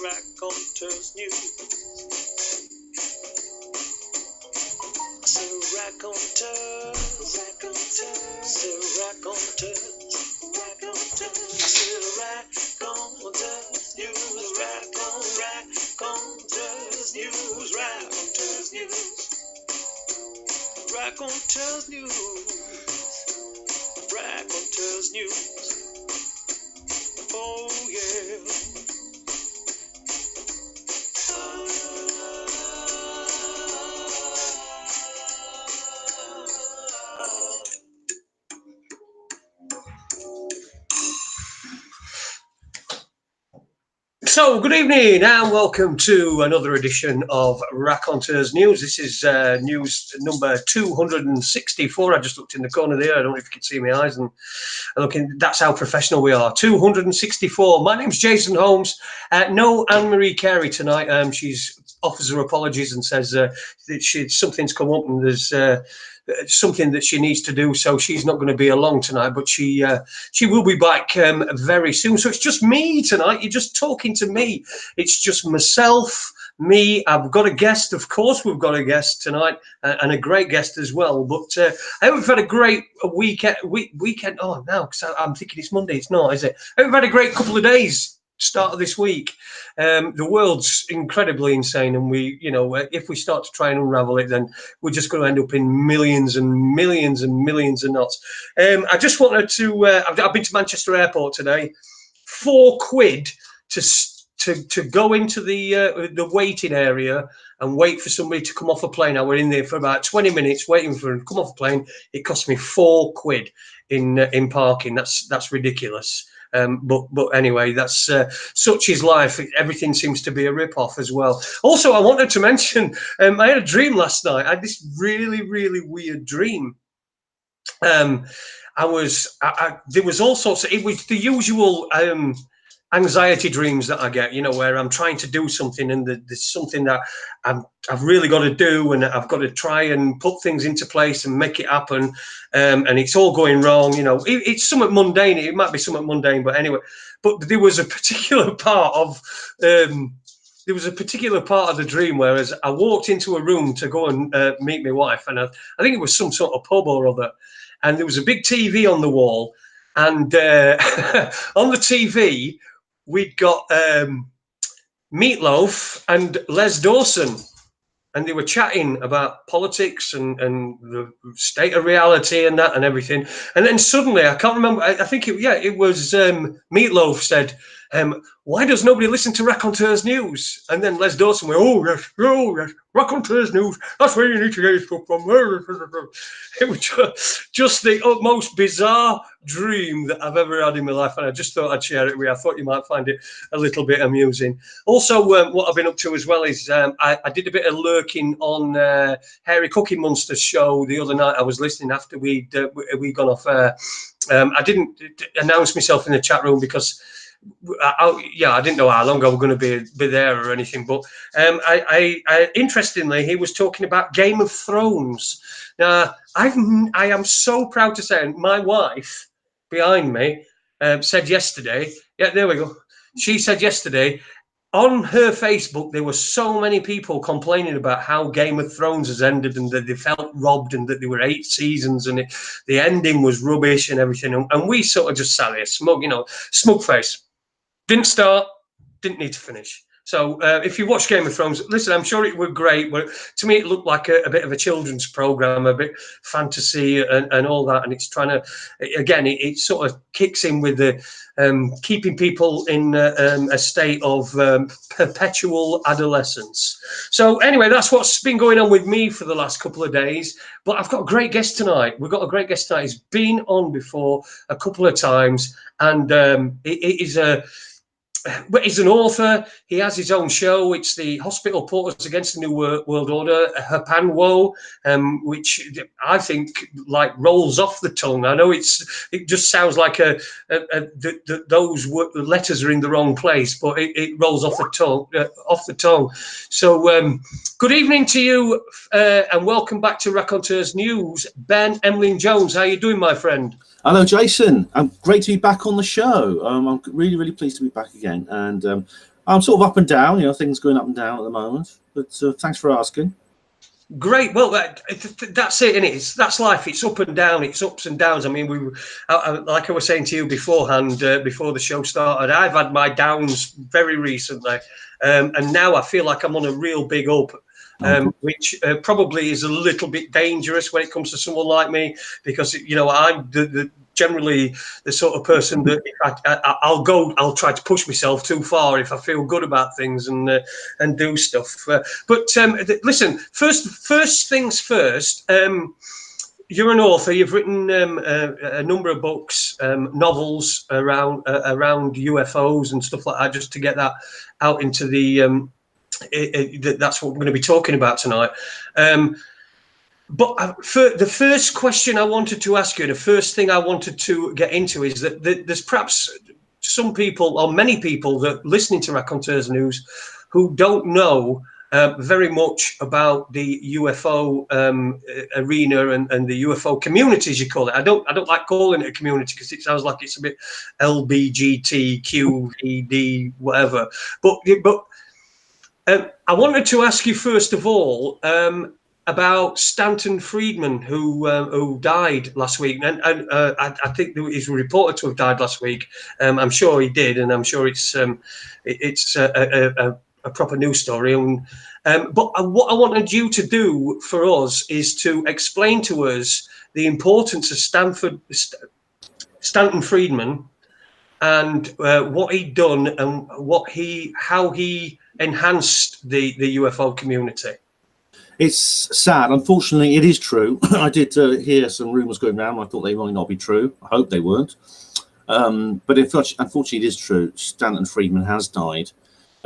Raconteurs News. Raconteurs, raconteurs, raconteurs News, raconteurs News, raconteurs News, raconteurs News. Oh yeah. So, good evening and welcome to another edition of Raconteurs News. This is news number 264. I just looked in the corner there. I don't know if you can see my eyes. And looking, that's how professional we are. 264. My name's Jason Holmes. No Ann Marie Carey tonight. She's offers her apologies and says that something's come up and there's something that she needs to do, so she's not going to be along tonight, but she will be back very soon. So it's just me tonight. You're just talking to me. It's just myself, me. I've got a guest, of course. We've got a guest tonight, and a great guest as well. But I hope we've had a great weekend. Oh, no, because I'm thinking it's Monday. It's not, is it? I hope we've had a great couple of days. Start of this week. The world's incredibly insane, and we, if we start to try and unravel it, then we're just going to end up in millions and millions and millions of knots. I just wanted to I've been to Manchester Airport today. £4 to go into the waiting area and wait for somebody to come off a plane. I was in there for about 20 minutes waiting for him to come off a plane. It cost me £4 in parking. That's ridiculous. But anyway, that's such is life. Everything seems to be a rip-off as well. Also, I wanted to mention, I had a dream last night. I had this really, really weird dream. There was all sorts of, it was the usual anxiety dreams that I get, where I'm trying to do something and there's something that I've really got to do, and I've got to try and put things into place and make it happen, and it's all going wrong. It's somewhat mundane. It might be somewhat mundane, but anyway. But there was a particular part of the dream, whereas I walked into a room to go and meet my wife, and I think it was some sort of pub or other, and there was a big TV on the wall, and on the TV we'd got Meatloaf and Les Dawson, and they were chatting about politics and the state of reality and that and everything. And then suddenly, I can't remember, I think it was Meatloaf said, why does nobody listen to Raconteurs News? And then Les Dawson went, oh yes, Raconteurs News, that's where you need to get your stuff from. It was just the utmost bizarre dream that I've ever had in my life, and I just thought I'd share it with you. I thought you might find it a little bit amusing. Also, what I've been up to as well is I did a bit of lurking on Cookie Munster's show the other night. I was listening after we'd gone off air. I didn't announce myself in the chat room because I didn't know how long I was going to be there or anything. But I interestingly, he was talking about Game of Thrones. Now, I am so proud to say, my wife behind me said yesterday, yeah, there we go. She said yesterday on her Facebook, there were so many people complaining about how Game of Thrones has ended and that they felt robbed and that there were 8 seasons and the ending was rubbish and everything. And we sort of just sat there, smug face. Didn't start, didn't need to finish. So if you watch Game of Thrones, listen, I'm sure it were great, but to me it looked like a bit of a children's program, a bit fantasy and all that. And it's trying to, again, it sort of kicks in with the keeping people in a state of perpetual adolescence. So anyway, that's what's been going on with me for the last couple of days. But I've got a great guest tonight. We've got a great guest tonight. He's been on before a couple of times, and it is a... But he's an author. He has his own show. It's the Hospital Porters Against the New World Order, Hapanwo, which I think like rolls off the tongue. I know it just sounds like those letters are in the wrong place, but it rolls off the tongue. So good evening to you, and welcome back to Raconteurs News. Ben Emlyn Jones, how are you doing, my friend? Hello, Jason. Great to be back on the show. I'm really, really pleased to be back again. And I'm sort of up and down, things going up and down at the moment. But thanks for asking. Great. Well, that's it, isn't it? That's life. It's up and down. It's ups and downs. I mean, like I was saying to you beforehand, before the show started, I've had my downs very recently. And now I feel like I'm on a real big up. Which probably is a little bit dangerous when it comes to someone like me, because I'm generally the sort of person that I'll try to push myself too far if I feel good about things and do stuff. But listen, first things first. You're an author. You've written a number of books, novels around UFOs and stuff like that, just to get that out into the. That's what we're going to be talking about tonight. But for the first question I wanted to ask you, the first thing I wanted to get into is that there's perhaps some people, or many people, that listening to Raconteurs News who don't know very much about the UFO arena and the UFO community, as you call it. I don't like calling it a community because it sounds like it's a bit LBGTQED whatever. But I wanted to ask you first of all about Stanton Friedman, who died last week, and I think he's reported to have died last week. I'm sure he did, and I'm sure it's a proper news story. But what I wanted you to do for us is to explain to us the importance of Stanton Friedman and what he'd done and how he enhanced the UFO community. It's sad. Unfortunately, it is true. I did hear some rumours going around. I thought they might not be true. I hope they weren't. But unfortunately, it is true. Stanton Friedman has died.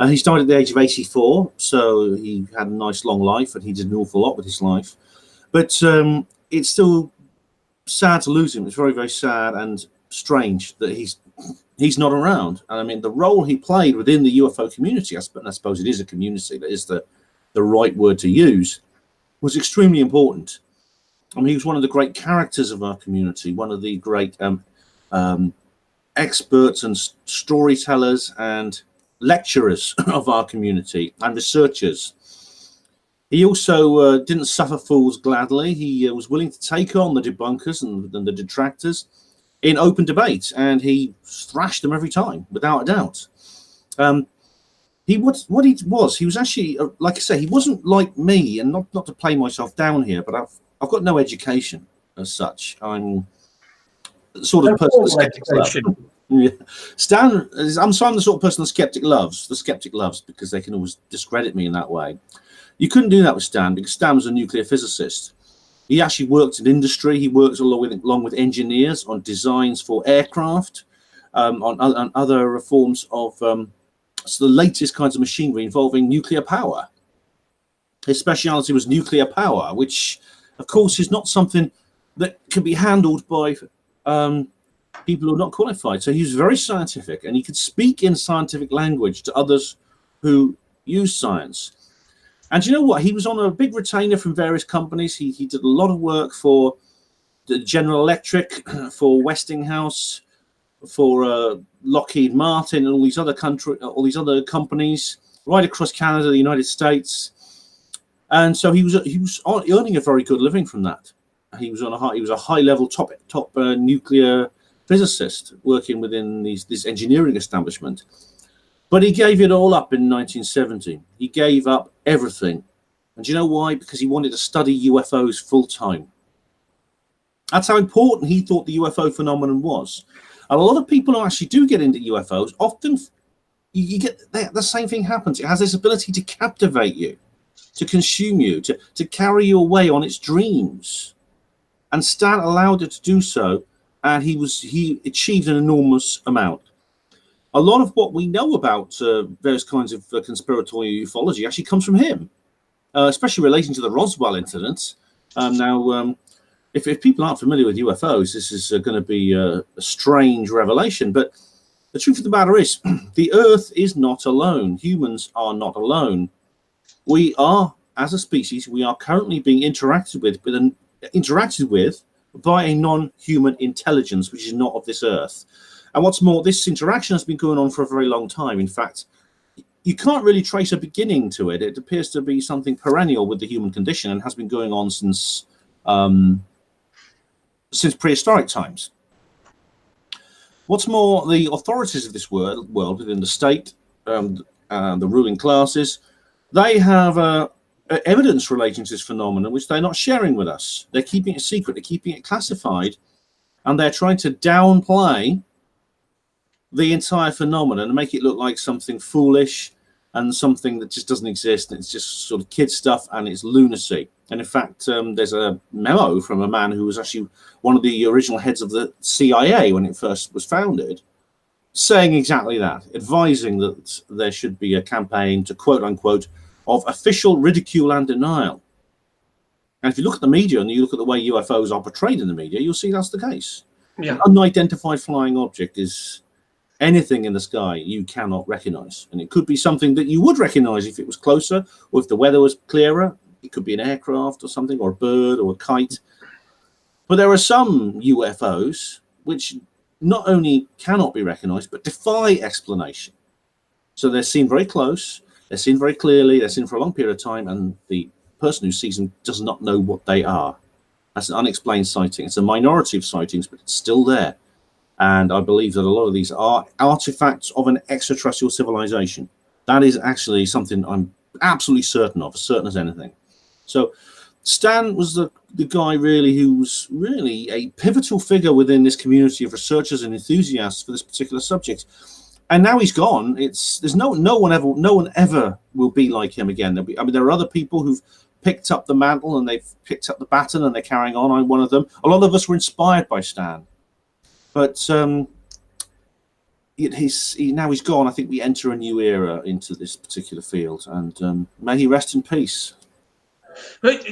He's died at the age of 84, so he had a nice long life, and he did an awful lot with his life. But it's still sad to lose him. It's very, very sad and strange that he's not around. And I mean, the role he played within the UFO community, I suppose it is a community, that is the right word to use, was extremely important. I mean, he was one of the great characters of our community, one of the great experts and storytellers and lecturers of our community and researchers. He also didn't suffer fools gladly. He was willing to take on the debunkers and the detractors in open debate, and he thrashed them every time, without a doubt. He was actually, like I say, he wasn't like me, and not to play myself down here, but I've got no education as such. I'm the sort of person the skeptic loves. Yeah. I'm the sort of person the skeptic loves. The skeptic loves because they can always discredit me in that way. You couldn't do that with Stan, because Stan was a nuclear physicist. He actually worked in industry. He worked along with engineers on designs for aircraft, on other forms of the latest kinds of machinery involving nuclear power. His speciality was nuclear power, which, of course, is not something that can be handled by people who are not qualified. So he was very scientific, and he could speak in scientific language to others who use science. And you know what? He was on a big retainer from various companies. He did a lot of work for the General Electric, for Westinghouse, for Lockheed Martin, and all these other companies right across Canada, the United States. And so he was earning a very good living from that. He was a high level top nuclear physicist working within this engineering establishment. But he gave it all up in 1970. He gave up everything. And do you know why? Because he wanted to study UFOs full time. That's how important he thought the UFO phenomenon was. And a lot of people who actually do get into UFOs, often you get the same thing happens. It has this ability to captivate you, to consume you, to carry you away on its dreams. And Stan allowed it to do so, and he achieved an enormous amount. A lot of what we know about various kinds of conspiratorial ufology actually comes from him, especially relating to the Roswell incident. If people aren't familiar with UFOs, this is going to be a strange revelation. But the truth of the matter is, the Earth is not alone. Humans are not alone. We are, as a species, we are currently being interacted with by a non-human intelligence, which is not of this Earth. And what's more, this interaction has been going on for a very long time. In fact, you can't really trace a beginning to it. It appears to be something perennial with the human condition and has been going on since prehistoric times. What's more, the authorities of this world within the state, the ruling classes, they have evidence relating to this phenomenon which they're not sharing with us. They're keeping it secret, they're keeping it classified, and they're trying to downplay the entire phenomenon and make it look like something foolish and something that just doesn't exist. It's just sort of kid stuff and it's lunacy. And in fact, there's a memo from a man who was actually one of the original heads of the CIA when it first was founded, saying exactly that, advising that there should be a campaign to quote unquote of official ridicule and denial. And if you look at the media and you look at the way UFOs are portrayed in the media, you'll see that's the case. Yeah. An unidentified flying object is anything in the sky you cannot recognize. And it could be something that you would recognize if it was closer or if the weather was clearer. It could be an aircraft or something, or a bird or a kite. But there are some UFOs which not only cannot be recognized, but defy explanation. So they're seen very close, they're seen very clearly, they're seen for a long period of time, and the person who sees them does not know what they are. That's an unexplained sighting. It's a minority of sightings, but it's still there. And I believe that a lot of these are artifacts of an extraterrestrial civilization. That is actually something I'm absolutely certain of, as certain as anything. So Stan was the guy really who was really a pivotal figure within this community of researchers and enthusiasts for this particular subject. And now he's gone. There's no one ever will be like him again. There are other people who've picked up the mantle and they've picked up the baton and they're carrying on. I'm one of them. A lot of us were inspired by Stan, but now he's gone. I think we enter a new era into this particular field, and may he rest in peace.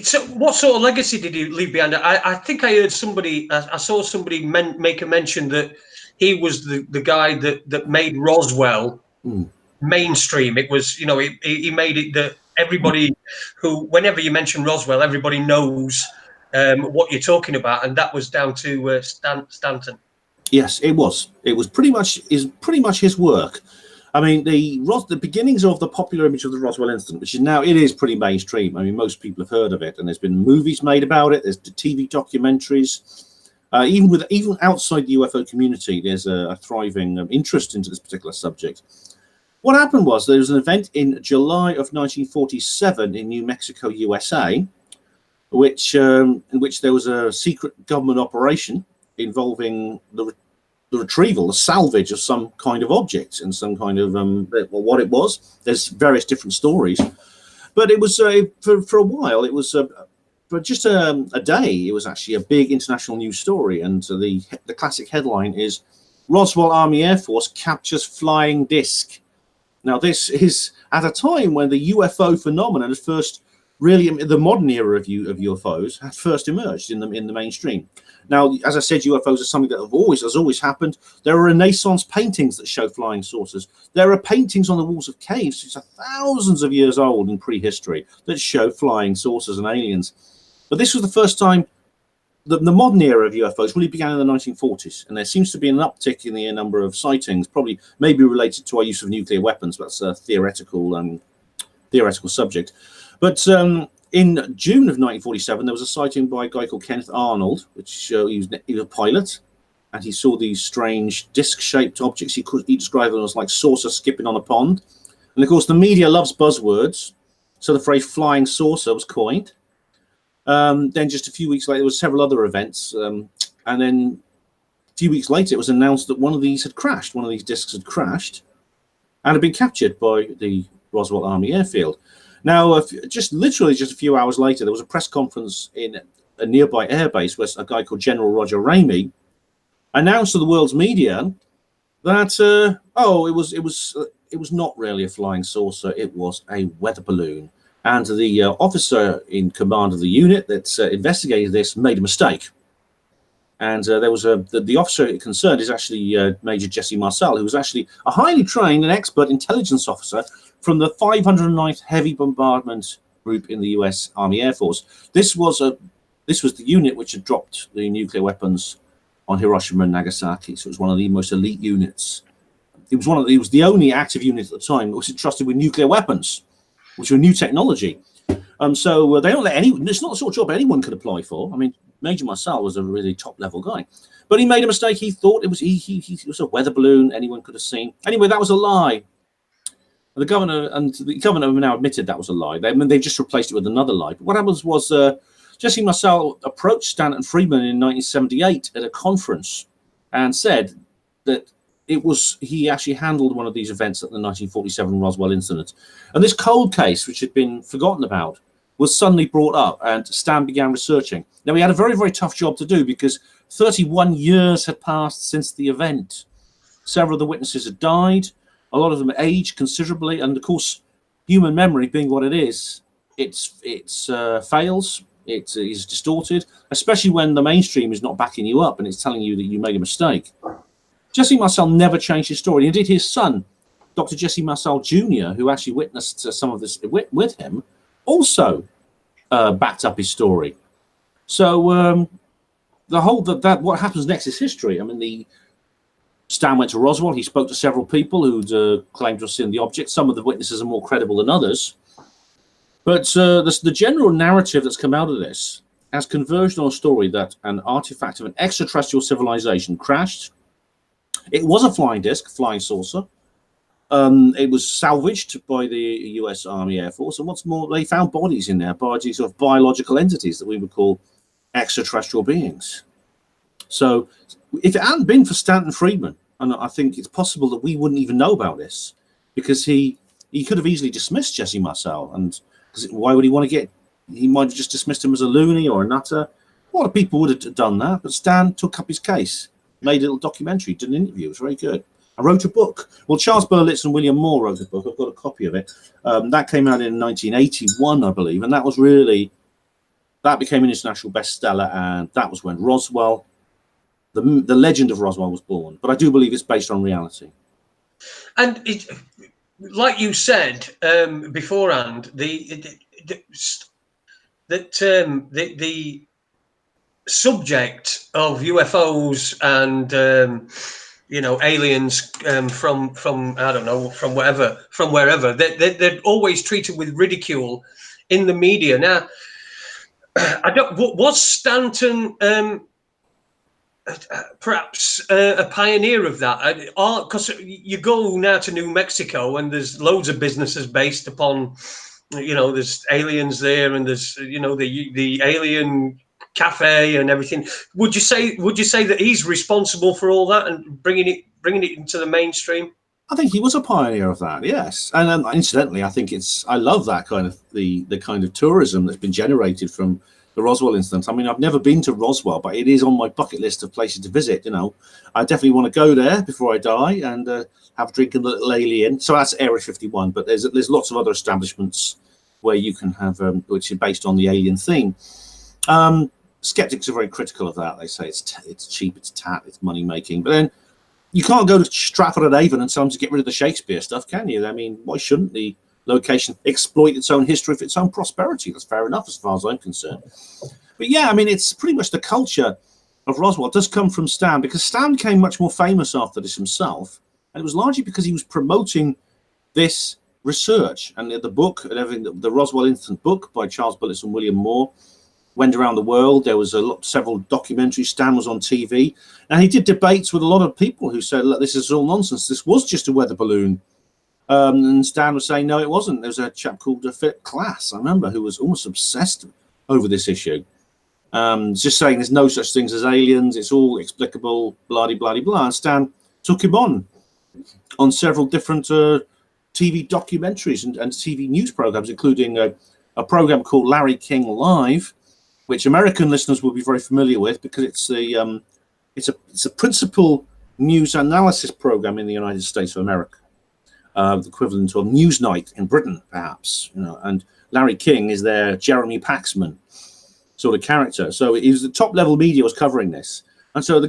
So what sort of legacy did he leave behind? I think I heard somebody, I saw somebody make a mention that he was the guy that made Roswell mainstream. It was, he made it that everybody who, whenever you mention Roswell, everybody knows what you're talking about, and that was down to Stanton. Yes, it was. It was pretty much his work. I mean, the beginnings of the popular image of the Roswell incident, which is now, it is pretty mainstream. I mean, most people have heard of it, and there's been movies made about it. There's TV documentaries. Even outside the UFO community, there's a thriving interest into this particular subject. What happened was there was an event in July of 1947 in New Mexico, USA, in which there was a secret government operation involving the retrieval, the salvage of some kind of object and some kind of what it was. There's various different stories, but it was for a while. It was for just a day. It was actually a big international news story, and the classic headline is "Roswell Army Air Force captures flying disc." Now, this is at a time when the UFO phenomenon had first really, the modern era of UFOs had first emerged in the mainstream. Now, as I said, UFOs are something that has always happened. There are Renaissance paintings that show flying saucers. There are paintings on the walls of caves which are thousands of years old in prehistory that show flying saucers and aliens. But this was the first time the modern era of UFOs really began in the 1940s, and there seems to be an uptick in the number of sightings, maybe related to our use of nuclear weapons. That's a theoretical subject. But in June of 1947, there was a sighting by a guy called Kenneth Arnold, which he was a pilot, and he saw these strange disc-shaped objects. He described them as like saucer skipping on a pond. And of course, the media loves buzzwords, so the phrase "flying saucer" was coined. Then just a few weeks later, there was several other events, and then a few weeks later, it was announced that one of these had crashed. One of these discs had crashed and had been captured by the Roswell Army Airfield. Now, literally just a few hours later, there was a press conference in a nearby airbase where a guy called General Roger Ramey announced to the world's media that it was not really a flying saucer; it was a weather balloon. And the officer in command of the unit that investigated this made a mistake. And there was the officer concerned is actually Major Jesse Marcel, who was actually a highly trained and expert intelligence officer from the 509th Heavy Bombardment Group in the U.S. Army Air Force. This was the unit which had dropped the nuclear weapons on Hiroshima and Nagasaki. So it was one of the most elite units. It was the only active unit at the time that was entrusted with nuclear weapons, which were new technology. So they don't let anyone. It's not the sort of job anyone could apply for. I mean, Major Marcel was a really top-level guy, but he made a mistake. He thought it was a weather balloon anyone could have seen. Anyway, that was a lie. The governor have now admitted that was a lie. They've just replaced it with another lie. But what happened was Jesse Marcel approached Stanton Friedman in 1978 at a conference and said that he actually handled one of these events at the 1947 Roswell incident. And this cold case, which had been forgotten about, was suddenly brought up, and Stan began researching. Now, he had a very, very tough job to do because 31 years had passed since the event. Several of the witnesses had died. A lot of them aged considerably. And, of course, human memory being what it is, it fails. It is distorted, especially when the mainstream is not backing you up and it's telling you that you made a mistake. Jesse Marcel never changed his story. Indeed, his son, Dr. Jesse Marcel Jr., who actually witnessed some of this with him, also backed up his story. So what happens next is history. I mean, Stan went to Roswell. He spoke to several people who'd claimed to have seen the object. Some of the witnesses are more credible than others. But the general narrative that's come out of this has converged on a story that an artifact of an extraterrestrial civilization crashed. It was a flying disc, flying saucer. It was salvaged by the U.S. Army Air Force, and what's more, they found bodies in there, bodies of biological entities that we would call extraterrestrial beings. So if it hadn't been for Stanton Friedman, and I think it's possible that we wouldn't even know about this, because he could have easily dismissed Jesse Marcel, and why would he want to get? He might have just dismissed him as a loony or a nutter. A lot of people would have done that, but Stan took up his case, made a little documentary, did an interview. It was very good. I wrote a book. Well, Charles Berlitz and William Moore wrote a book. I've got a copy of it. That came out in 1981, I believe, and that became an international bestseller, and that was when Roswell, the legend of Roswell, was born. But I do believe it's based on reality. And like you said beforehand, the subject of UFOs and aliens from I don't know, from wherever they're always treated with ridicule in the media. Now, was Stanton perhaps a pioneer of that? Because you go now to New Mexico and there's loads of businesses based upon, there's aliens there, and there's the alien cafe and everything. Would you say that he's responsible for all that and bringing it into the mainstream? I think he was a pioneer of that, yes. And incidentally, I think I love that kind of the kind of tourism that's been generated from the Roswell incident. I mean, I've never been to Roswell, but it is on my bucket list of places to visit. I definitely want to go there before I die and have a drink in the little alien. So that's Area 51, but there's lots of other establishments where you can have, which are based on the alien theme. Skeptics are very critical of that. They say it's cheap, it's it's money making. But then you can't go to Stratford-on-Avon and tell them to get rid of the Shakespeare stuff, can you? I mean, why shouldn't the location exploit its own history for its own prosperity? That's fair enough as far as I'm concerned. But yeah, I mean, it's pretty much the culture of Roswell. It does come from Stan, because Stan became much more famous after this himself. And it was largely because he was promoting this research and the book and everything, the Roswell Incident book by Charles Berlitz and William Moore. went around the world. There was several documentaries. Stan was on TV, and he did debates with a lot of people who said, look, this is all nonsense. This was just a weather balloon. And Stan was saying, no, it wasn't. There was a chap called Philip Klass, I remember, who was almost obsessed over this issue. Just saying there's no such things as aliens. It's all explicable, blah-de-blah-de-blah. And Stan took him on several different TV documentaries and TV news programs, including a program called Larry King Live, which American listeners will be very familiar with because it's a principal news analysis program in the United States of America. The equivalent of Newsnight in Britain, perhaps, and Larry King is their Jeremy Paxman sort of character. So it was the top level media was covering this, and so what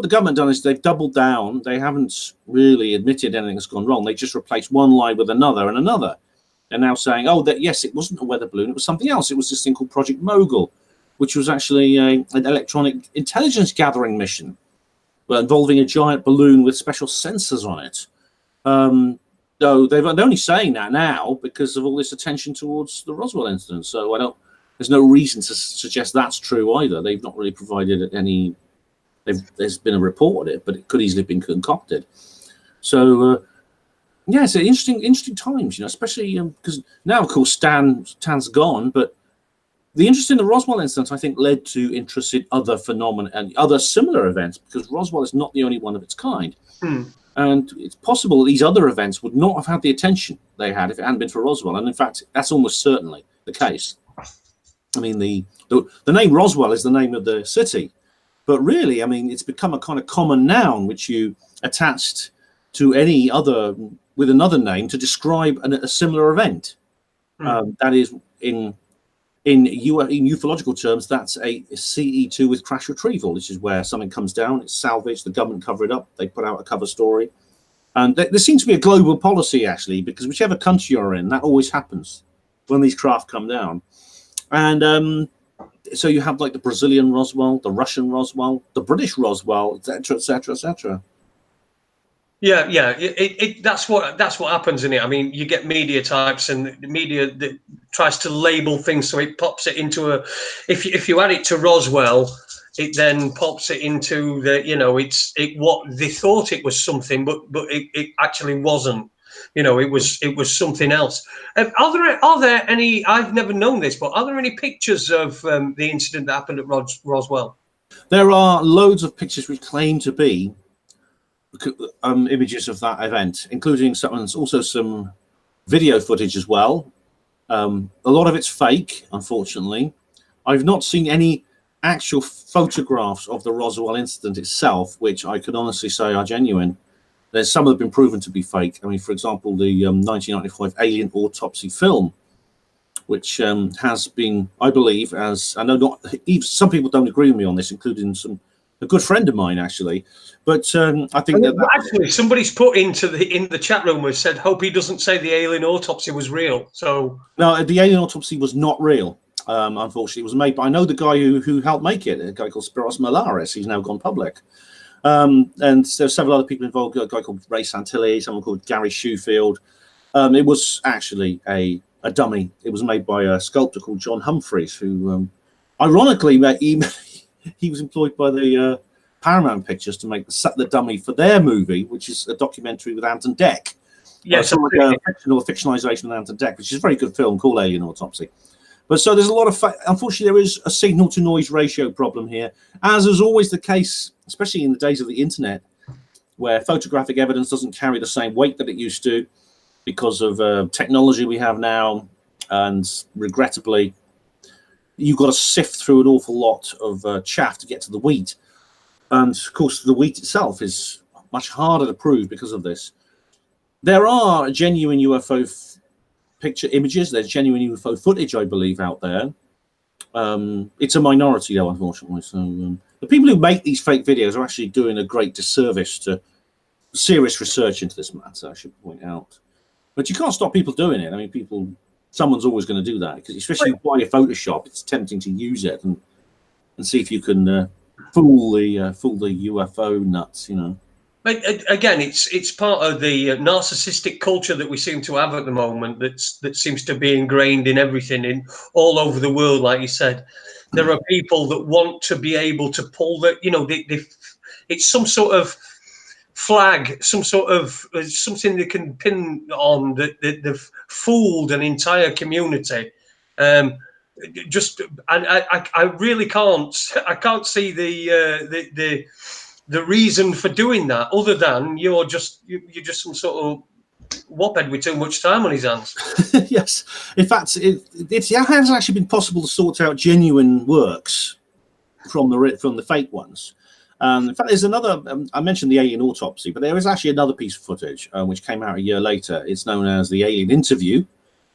the government done is they've doubled down. They haven't really admitted anything has gone wrong. They just replaced one lie with another and another. They're now saying, oh, that yes, it wasn't a weather balloon, it was something else. It was this thing called Project Mogul, which was actually an electronic intelligence gathering mission, involving a giant balloon with special sensors on it. Though they're only saying that now because of all this attention towards the Roswell incident. So there's no reason to suggest that's true either. They've not really provided any. There's been a report on it, but it could easily have been concocted. So yeah, it's interesting times, especially because now, of course, Stan's gone, but the interest in the Roswell incident, I think, led to interest in other phenomena and other similar events, because Roswell is not the only one of its kind. And it's possible that these other events would not have had the attention they had if it hadn't been for Roswell. And in fact, that's almost certainly the case. I mean, the name Roswell is the name of the city, but really, I mean, it's become a kind of common noun which you attached to any other with another name to describe a similar event. That is, in ufological terms, that's a CE2 with crash retrieval. This is where something comes down, it's salvaged, the government cover it up, they put out a cover story. And there seems to be a global policy, actually, because whichever country you're in, that always happens when these craft come down. And so you have like the Brazilian Roswell, the Russian Roswell, the British Roswell, etc., etc., etc. Yeah. That's what happens in it. I mean, you get media types, and the media that tries to label things, so it pops it into a. If you add it to Roswell, it then pops it into the. It's what they thought it was something, but it actually wasn't. It was something else. Are there any? I've never known this, but are there any pictures of the incident that happened at Roswell? There are loads of pictures which claim to be images of that event, including some video footage as well. A lot of it's fake, unfortunately. I've not seen any actual photographs of the Roswell incident itself, which I could honestly say are genuine. There's some that have been proven to be fake. I mean, for example, the 1995 alien autopsy film, which has been, I believe, as I know, not even some people don't agree with me on this, including a good friend of mine, actually. But I think that actually somebody's put in the chat room who said, hope he doesn't say the alien autopsy was real. So no, the alien autopsy was not real. Unfortunately, it was made by, I know the guy who helped make it, a guy called Spiros Malaris. He's now gone public. And there's several other people involved, a guy called Ray Santilli, someone called Gary Shoefield. It was actually a dummy. It was made by a sculptor called John Humphreys, who ironically he was employed by the Paramount Pictures to make the dummy for their movie, which is a documentary with Anton Deck. Yes, a fictionalization of Anton Deck, which is a very good film called Alien Autopsy. But so there's a lot of, unfortunately, there is a signal to noise ratio problem here, as is always the case, especially in the days of the internet, where photographic evidence doesn't carry the same weight that it used to because of technology we have now. And regrettably, you've got to sift through an awful lot of chaff to get to the wheat. And of course, the wheat itself is much harder to prove because of this. There are genuine UFO picture images. There's genuine UFO footage, I believe, out there. It's a minority, though, unfortunately. So the people who make these fake videos are actually doing a great disservice to serious research into this matter, I should point out. But you can't stop people doing it. I mean, someone's always going to do that, because especially by a Photoshop, it's tempting to use it and see if you can fool the UFO nuts, But again, it's part of the narcissistic culture that we seem to have at the moment. That seems to be ingrained in everything, in all over the world, like you said. there are people that want to be able to pull the, you know, it's some sort of flag, some sort of something they can pin on that they've fooled an entire community. Just, and I really can't see the reason for doing that, other than you're just some sort of wophead with too much time on his hands. Yes, in fact, it has actually been possible to sort out genuine works from the fake ones. In fact, there's another. I mentioned the alien autopsy, but there is actually another piece of footage which came out a year later. It's known as the alien interview.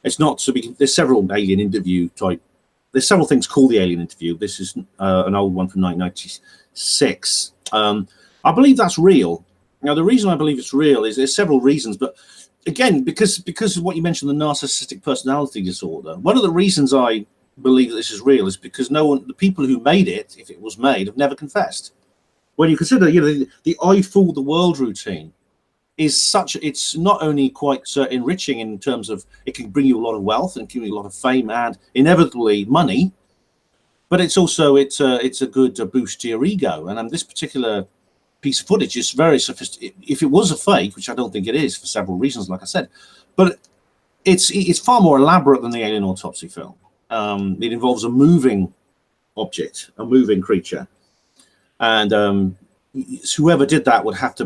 It's not to be. There's several alien interview type. There's several things called the alien interview. This is an old one from 1996. I believe that's real. Now, the reason I believe it's real is there's several reasons, but again, because of what you mentioned, the narcissistic personality disorder. One of the reasons I believe that this is real is because the people who made it, if it was made, have never confessed. When you consider, you know, the "I fooled the world" routine is such, it's not only quite enriching in terms of it can bring you a lot of wealth and give you a lot of fame and inevitably money, but it's also it's a good boost to your ego. And this particular piece of footage is very sophisticated. If it was a fake, which I don't think it is for several reasons, like I said, but it's far more elaborate than the alien autopsy film. It involves a moving object, a moving creature, and whoever did that would have to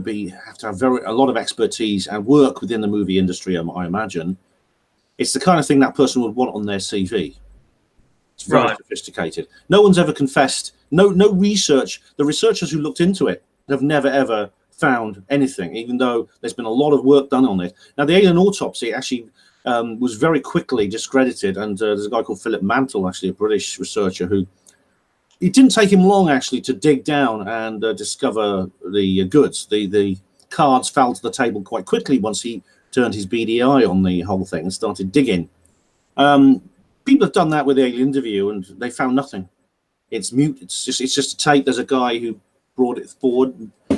have a lot of expertise and work within the movie industry. I imagine it's the kind of thing that person would want on their CV. It's very sophisticated. No one's ever confessed. No research. The researchers who looked into it have never ever found anything, even though there's been a lot of work done on it. Now, the alien autopsy actually was very quickly discredited, and there's a guy called Philip Mantle, actually a British researcher, who it didn't take him long actually to dig down and discover the goods. The cards fell to the table quite quickly once he turned his beady eye on the whole thing and started digging. People have done that with the alien interview, and they found nothing. It's mute. It's just a tape. There's a guy who brought it forward.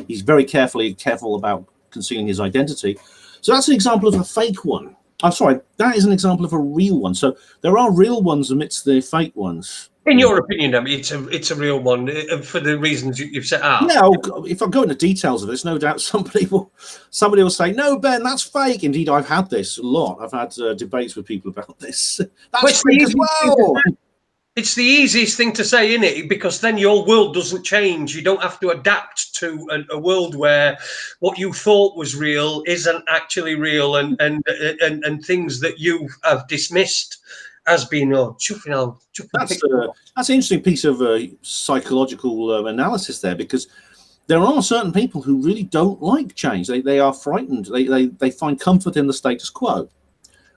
He's very careful about concealing his identity. So that's an example of a fake one. I'm sorry, that is an example of a real one. So there are real ones amidst the fake ones. In your opinion, I mean, it's a real one for the reasons you've set out. Yeah, if I go into details of this, no doubt somebody will say, "No, Ben, that's fake." Indeed, I've had this a lot. I've had debates with people about this. That's fake as well. It's the easiest thing to say, isn't it? Because then your world doesn't change. You don't have to adapt to a world where what you thought was real isn't actually real, and things that you have dismissed as being chuffing on. That's an interesting piece of psychological analysis there, because there are certain people who really don't like change. They are frightened. They find comfort in the status quo.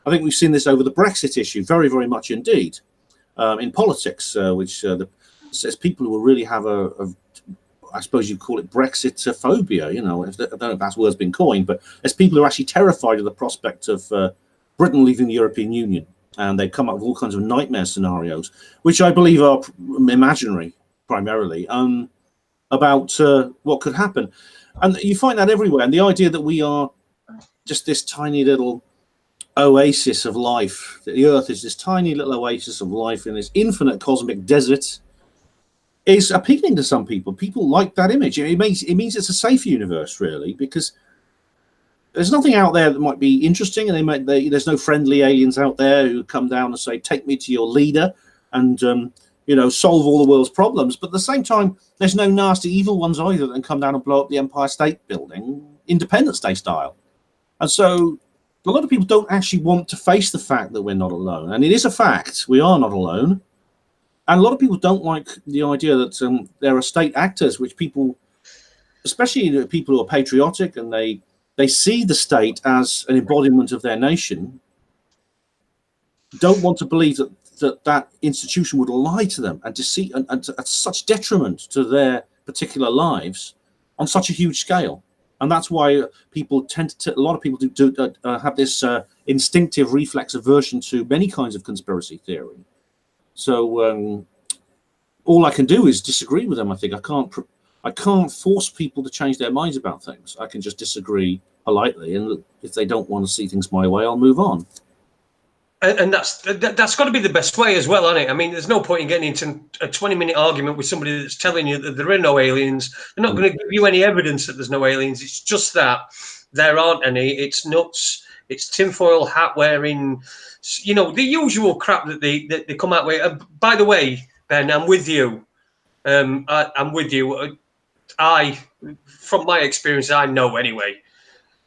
I think we've seen this over the Brexit issue very, very much indeed. In politics, which says people who really have I suppose you'd call it Brexit phobia. You know, I don't know if that word's been coined, but there's people who are actually terrified of the prospect of Britain leaving the European Union, and they come up with all kinds of nightmare scenarios, which I believe are imaginary primarily, about what could happen. And you find that everywhere. And the idea that we are just this tiny little oasis of life, that the Earth is this tiny little oasis of life in this infinite cosmic desert, is appealing to some people. People like that image. It means it's a safe universe, really, because there's nothing out there that might be interesting, and there's no friendly aliens out there who come down and say, "Take me to your leader," and solve all the world's problems. But at the same time, there's no nasty evil ones either that can come down and blow up the Empire State Building, Independence Day style. And so a lot of people don't actually want to face the fact that we're not alone. And it is a fact, we are not alone. And a lot of people don't like the idea that there are state actors, which people, especially people who are patriotic, and they see the state as an embodiment of their nation, don't want to believe that institution would lie to them and deceive and at such detriment to their particular lives on such a huge scale. And that's why a lot of people do have this instinctive reflex aversion to many kinds of conspiracy theory. So all I can do is disagree with them. I think I can't force people to change their minds about things. I can just disagree politely, and if they don't want to see things my way, I'll move on. And that's got to be the best way as well, isn't it? I mean, there's no point in getting into a 20-minute argument with somebody that's telling you that there are no aliens. They're not going to give you any evidence that there's no aliens. It's just that there aren't any. It's nuts. It's tinfoil hat wearing, you know, the usual crap that they come out with. By the way, Ben, I'm with you. I'm with you. From my experience, I know anyway.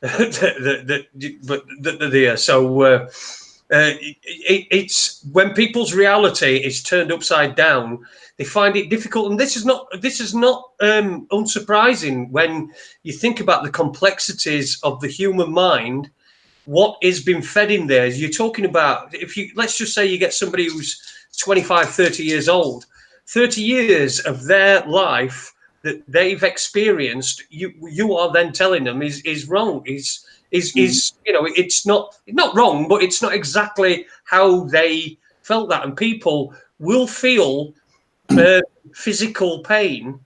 But they're there. So it's when people's reality is turned upside down, they find it difficult. And this is not unsurprising when you think about the complexities of the human mind. What is being fed in there? You're talking about, let's just say you get somebody who's 25, 30 years old, 30 years of their life that they've experienced, you are then telling them is wrong, is you know, it's not wrong, but it's not exactly how they felt that. And people will feel physical pain,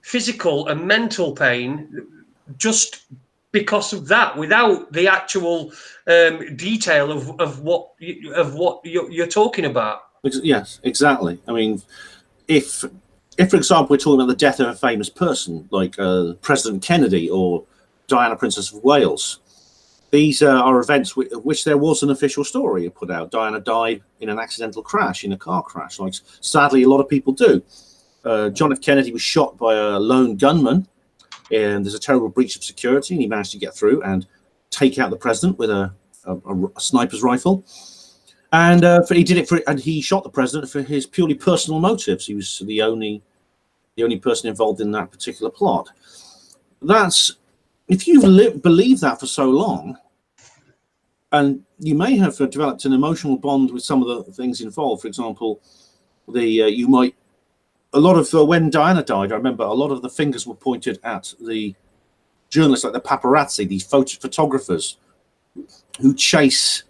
physical and mental pain, just because of that, without the actual detail of what you're talking about. Yes, exactly. I mean, if for example we're talking about the death of a famous person like President Kennedy or Diana, Princess of Wales, these are events which there was an official story put out. Diana died in an accidental crash, in a car crash, like sadly a lot of people do. John F. Kennedy was shot by a lone gunman, and there's a terrible breach of security, and he managed to get through and take out the president with a sniper's rifle. And he did it and he shot the president for his purely personal motives. He was the only person involved in that particular plot. That's, if you've believed that for so long, and you may have developed an emotional bond with some of the things involved. For example, when Diana died, I remember a lot of the fingers were pointed at the journalists, like the paparazzi, these photographers who chase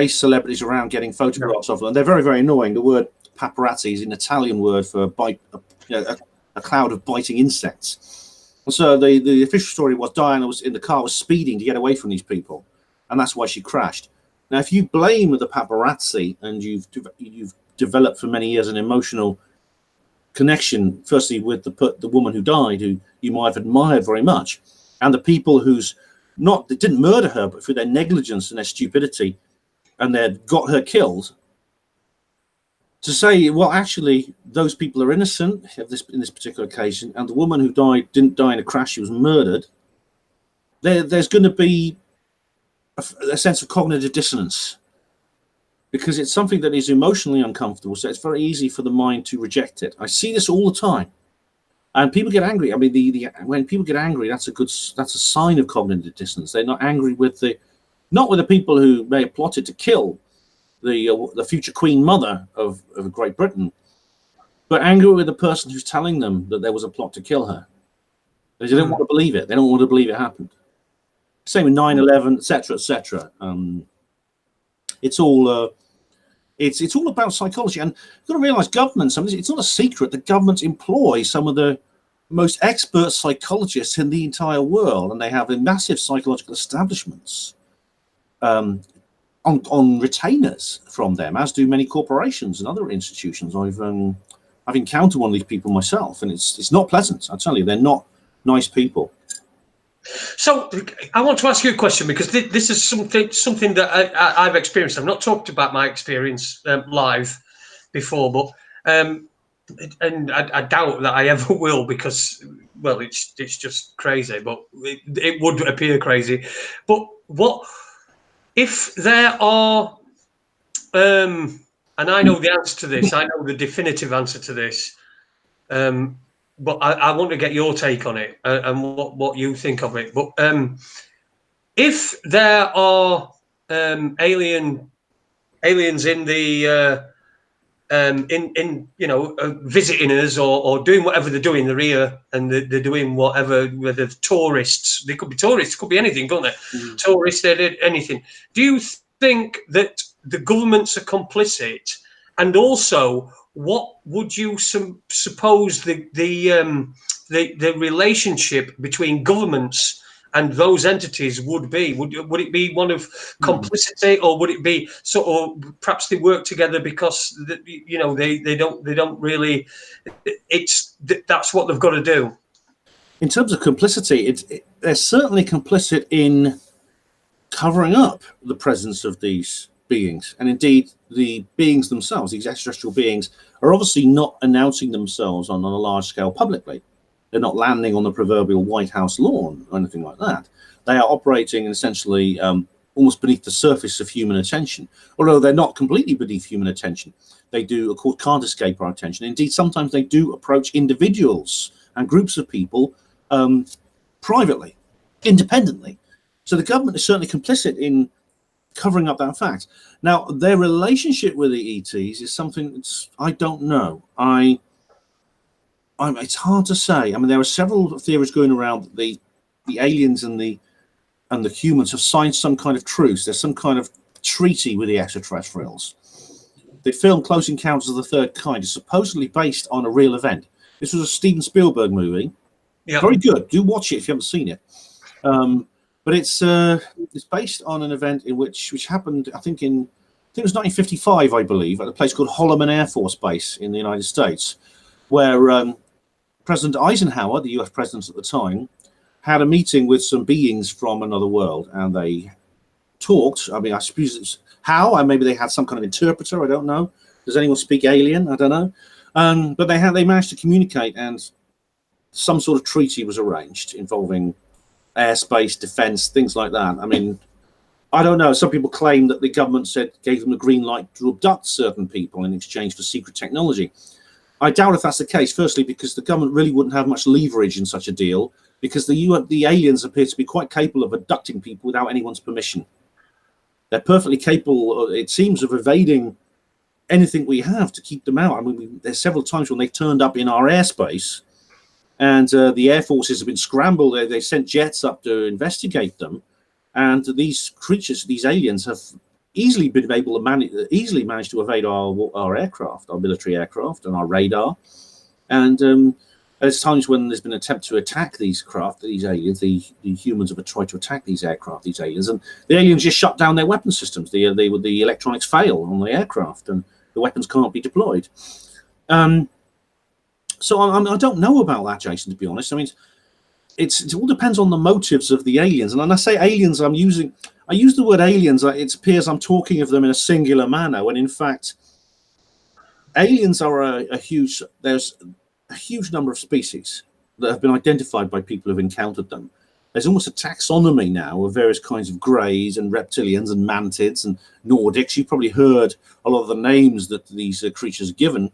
celebrities around getting photographs of them. And they're very, very annoying. The word paparazzi is an Italian word for a cloud of biting insects. And so the official story was Diana was in the car, was speeding to get away from these people, and that's why she crashed. Now, if you blame the paparazzi and you've developed for many years an emotional connection, firstly with the woman who died, who you might have admired very much, and the people they didn't murder her, but through their negligence and their stupidity, and they got her killed, to say, well, actually, those people are innocent in this particular occasion, and the woman who died didn't die in a crash; she was murdered. There's going to be a sense of cognitive dissonance, because it's something that is emotionally uncomfortable. So it's very easy for the mind to reject it. I see this all the time. And people get angry. I mean, when people get angry, that's a sign of cognitive dissonance. They're not angry not with the people who may have plotted to kill the future Queen Mother of Great Britain, but angry with the person who's telling them that there was a plot to kill her. They don't want to believe it. They don't want to believe it happened. Same with 9/11, etc., etc. It's all about psychology, and you've got to realize governments, it's not a secret that governments employ some of the most expert psychologists in the entire world, and they have massive psychological establishments on retainers from them, as do many corporations and other institutions. I've encountered one of these people myself, and it's not pleasant. I tell you, they're not nice people. So I want to ask you a question, because this is something that I've experienced. I've not talked about my experience live before, but and I doubt that I ever will, because, well, it's just crazy. But it would appear crazy. But what if there are? And I know the answer to this. I know the definitive answer to this. But I want to get your take on it and what you think of it. But if there are aliens in the visiting us or doing whatever they're doing, they're here and they're doing whatever, whether tourists, they could be tourists, could be anything, can't they? Tourists, they did anything. Do you think that the governments are complicit? And also, what would you suppose the relationship between governments and those entities would it be one of complicity, or would it be sort of perhaps they work together because you know they don't really, that's what they've got to do? In terms of complicity, they're certainly complicit in covering up the presence of these beings, and indeed the beings themselves, these extraterrestrial beings, are obviously not announcing themselves on a large scale publicly. They're not landing on the proverbial White House lawn or anything like that. They are operating essentially almost beneath the surface of human attention, although they're not completely beneath human attention. They do, of course, can't escape our attention. Indeed, sometimes they do approach individuals and groups of people privately, independently. So the government is certainly complicit in covering up that fact. Now, their relationship with the ETs is something that's, I don't know. It's hard to say. I mean, there are several theories going around that the aliens and the humans have signed some kind of truce. There's some kind of treaty with the extraterrestrials. The film Close Encounters of the Third Kind is supposedly based on a real event. This was a Steven Spielberg movie. Yeah. Very good. Do watch it if you haven't seen it. But it's based on an event in which happened, I think it was 1955, I believe, at a place called Holloman Air Force Base in the United States, where President Eisenhower, the US president at the time, had a meeting with some beings from another world, and they talked. I mean, I suppose it's how, and maybe they had some kind of interpreter. I don't know. Does anyone speak alien? I don't know. But they managed to communicate, and some sort of treaty was arranged involving airspace, defense, things like that. I mean, I don't know. Some people claim that the government gave them a green light to abduct certain people in exchange for secret technology. I doubt if that's the case. Firstly, because the government really wouldn't have much leverage in such a deal, because the aliens appear to be quite capable of abducting people without anyone's permission. They're perfectly capable, it seems, of evading anything we have to keep them out. I mean, there's several times when they've turned up in our airspace, and the air forces have been scrambled. They sent jets up to investigate them, and these creatures, these aliens, have easily been able to manage to evade our aircraft, our military aircraft, and our radar. And there's times when there's been an attempt to attack these craft, these aliens. The humans have tried to attack these aircraft, these aliens, and the aliens just shut down their weapon systems. The electronics fail on the aircraft, and the weapons can't be deployed. So I don't know about that, Jason, to be honest. I mean, it all depends on the motives of the aliens. And when I say aliens, I use the word aliens. It appears I'm talking of them in a singular manner, when in fact, aliens are there's a huge number of species that have been identified by people who've encountered them. There's almost a taxonomy now of various kinds of greys and reptilians and mantids and Nordics. You've probably heard a lot of the names that these creatures are given.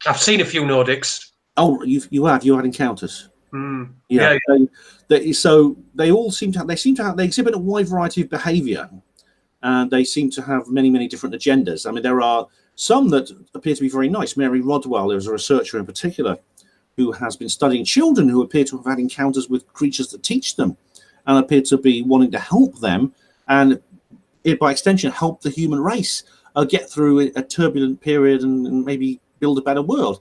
I've seen a few Nordics. Oh, you had encounters. Yeah. So they all seem to exhibit a wide variety of behaviour, and they seem to have many different agendas. I mean, there are some that appear to be very nice. Mary Rodwell, there's a researcher in particular who has been studying children who appear to have had encounters with creatures that teach them, and appear to be wanting to help them, and by extension help the human race get through a turbulent period and maybe build a better world.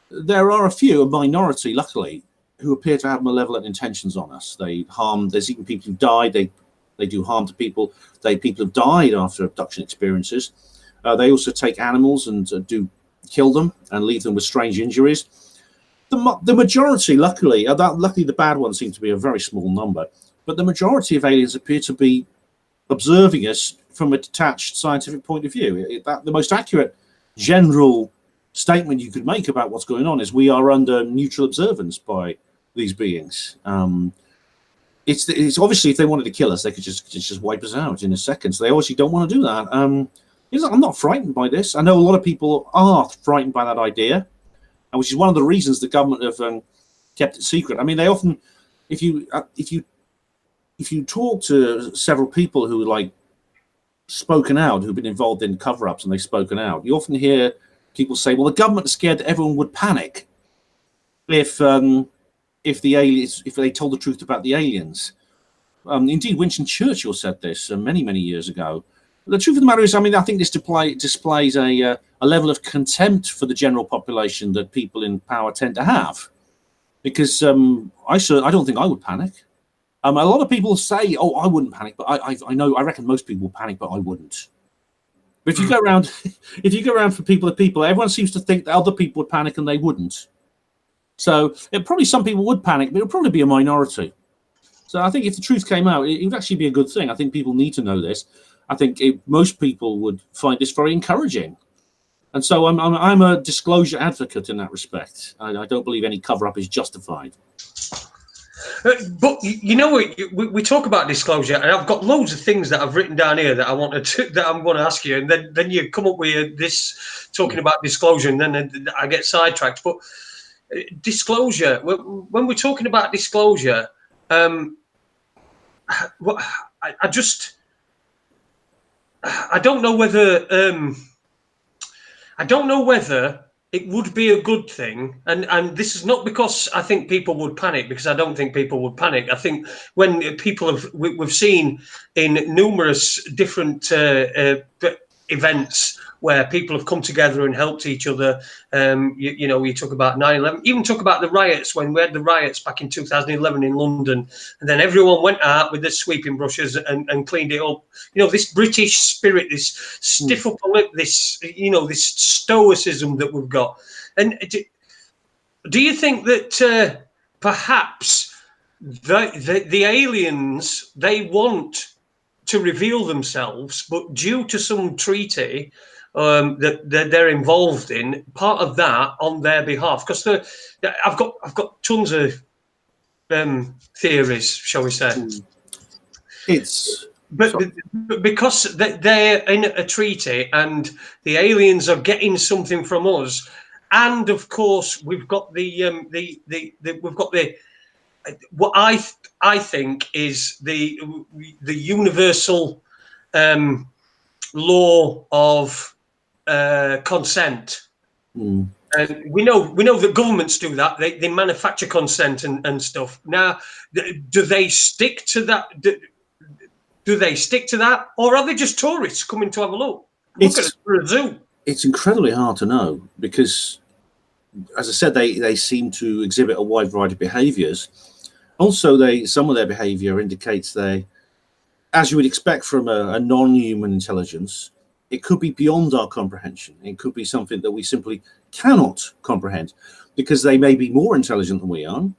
There are a minority, luckily, who appear to have malevolent intentions on us. There's even people who've died. They do harm to people. People have died after abduction experiences. They also take animals and do kill them and leave them with strange injuries. The majority, luckily the bad ones seem to be a very small number, but the majority of aliens appear to be observing us from a detached scientific point of view. The most accurate general statement you could make about what's going on is we are under neutral observance by these beings. It's obviously, if they wanted to kill us, they could just wipe us out in a second. So they obviously don't want to do that. I'm not frightened by this. I know a lot of people are frightened by that idea, which is one of the reasons the government have kept it secret. I mean, they often, if you talk to several people who spoken out, who've been involved in cover-ups and they've spoken out, you often hear people say, well, the government is scared that everyone would panic if they told the truth about the aliens. Indeed, Winston Churchill said this many years ago. The truth of the matter is, I mean, I think this displays a level of contempt for the general population that people in power tend to have. because I don't think I would panic. A lot of people say, "Oh, I wouldn't panic," but I reckon most people panic, but I wouldn't. But if you go around, if you go around from people to people, everyone seems to think that other people would panic and they wouldn't. So probably some people would panic, but it'll probably be a minority. So I think if the truth came out, it would actually be a good thing. I think people need to know this. I think most people would find this very encouraging. And so I'm a disclosure advocate in that respect. I don't believe any cover-up is justified. But you know, we talk about disclosure, and I've got loads of things that I've written down here that I'm going to ask you, and then you come up with this talking about disclosure, and then I get sidetracked. But disclosure, when we're talking about disclosure, I don't know whether it would be a good thing, and this is not because I think people would panic, because I don't think people would panic. I think when we've seen in numerous different events where people have come together and helped each other. You know, you talk about 9/11, even talk about the riots, when we had the riots back in 2011 in London, and then everyone went out with their sweeping brushes and cleaned it up. You know, this British spirit, this stiff upper lip, this, you know, this stoicism that we've got. And do you think that perhaps the aliens, they want to reveal themselves, but due to some treaty that they're involved in, part of that on their behalf? Because I've got tons of theories, shall we say? But because they're in a treaty and the aliens are getting something from us, and of course we've got what I think is the universal law of consent. And we know that governments do that. They manufacture consent and stuff. Now, do they stick to that? Do they stick to that, or are they just tourists coming to have a look? Look at it for a zoo. It's incredibly hard to know, because, as I said, they seem to exhibit a wide variety of behaviours. Also, some of their behaviour indicates they, as you would expect from a non-human intelligence, it could be beyond our comprehension. It could be something that we simply cannot comprehend, because they may be more intelligent than we are,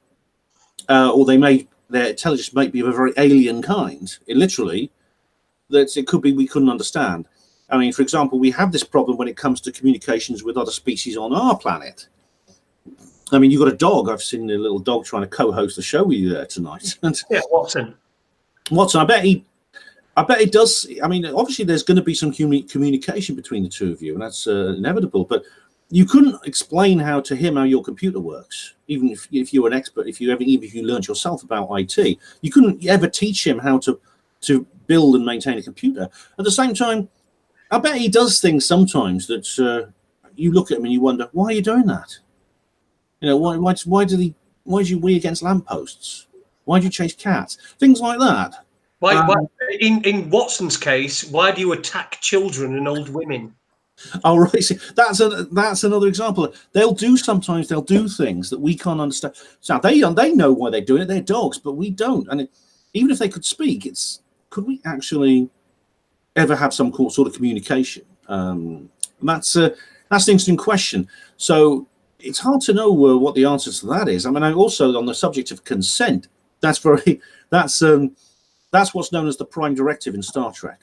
or their intelligence might be of a very alien kind. It could be we couldn't understand. I mean, for example, we have this problem when it comes to communications with other species on our planet. I mean, you've got a dog. I've seen a little dog trying to co-host the show with you there tonight. Yeah, Watson. I bet he does. I mean, obviously, there's going to be some communication between the two of you, and that's inevitable. But you couldn't explain how your computer works, even if you're an expert. Even if you learned yourself about IT, you couldn't ever teach him how to build and maintain a computer. At the same time, I bet he does things sometimes that you look at him and you wonder, why are you doing that? You know, why did you wee against lampposts? Why do you chase cats? Things like that. Why in Watson's case, why do you attack children and old women? Oh, right. See, that's another example. They'll do things that we can't understand. So they know why they're doing it. They're dogs, but we don't. And even if they could speak, could we actually ever have some sort of communication? That's an interesting question. So it's hard to know what the answer to that is. I mean, also on the subject of consent, that's what's known as the Prime Directive in Star Trek.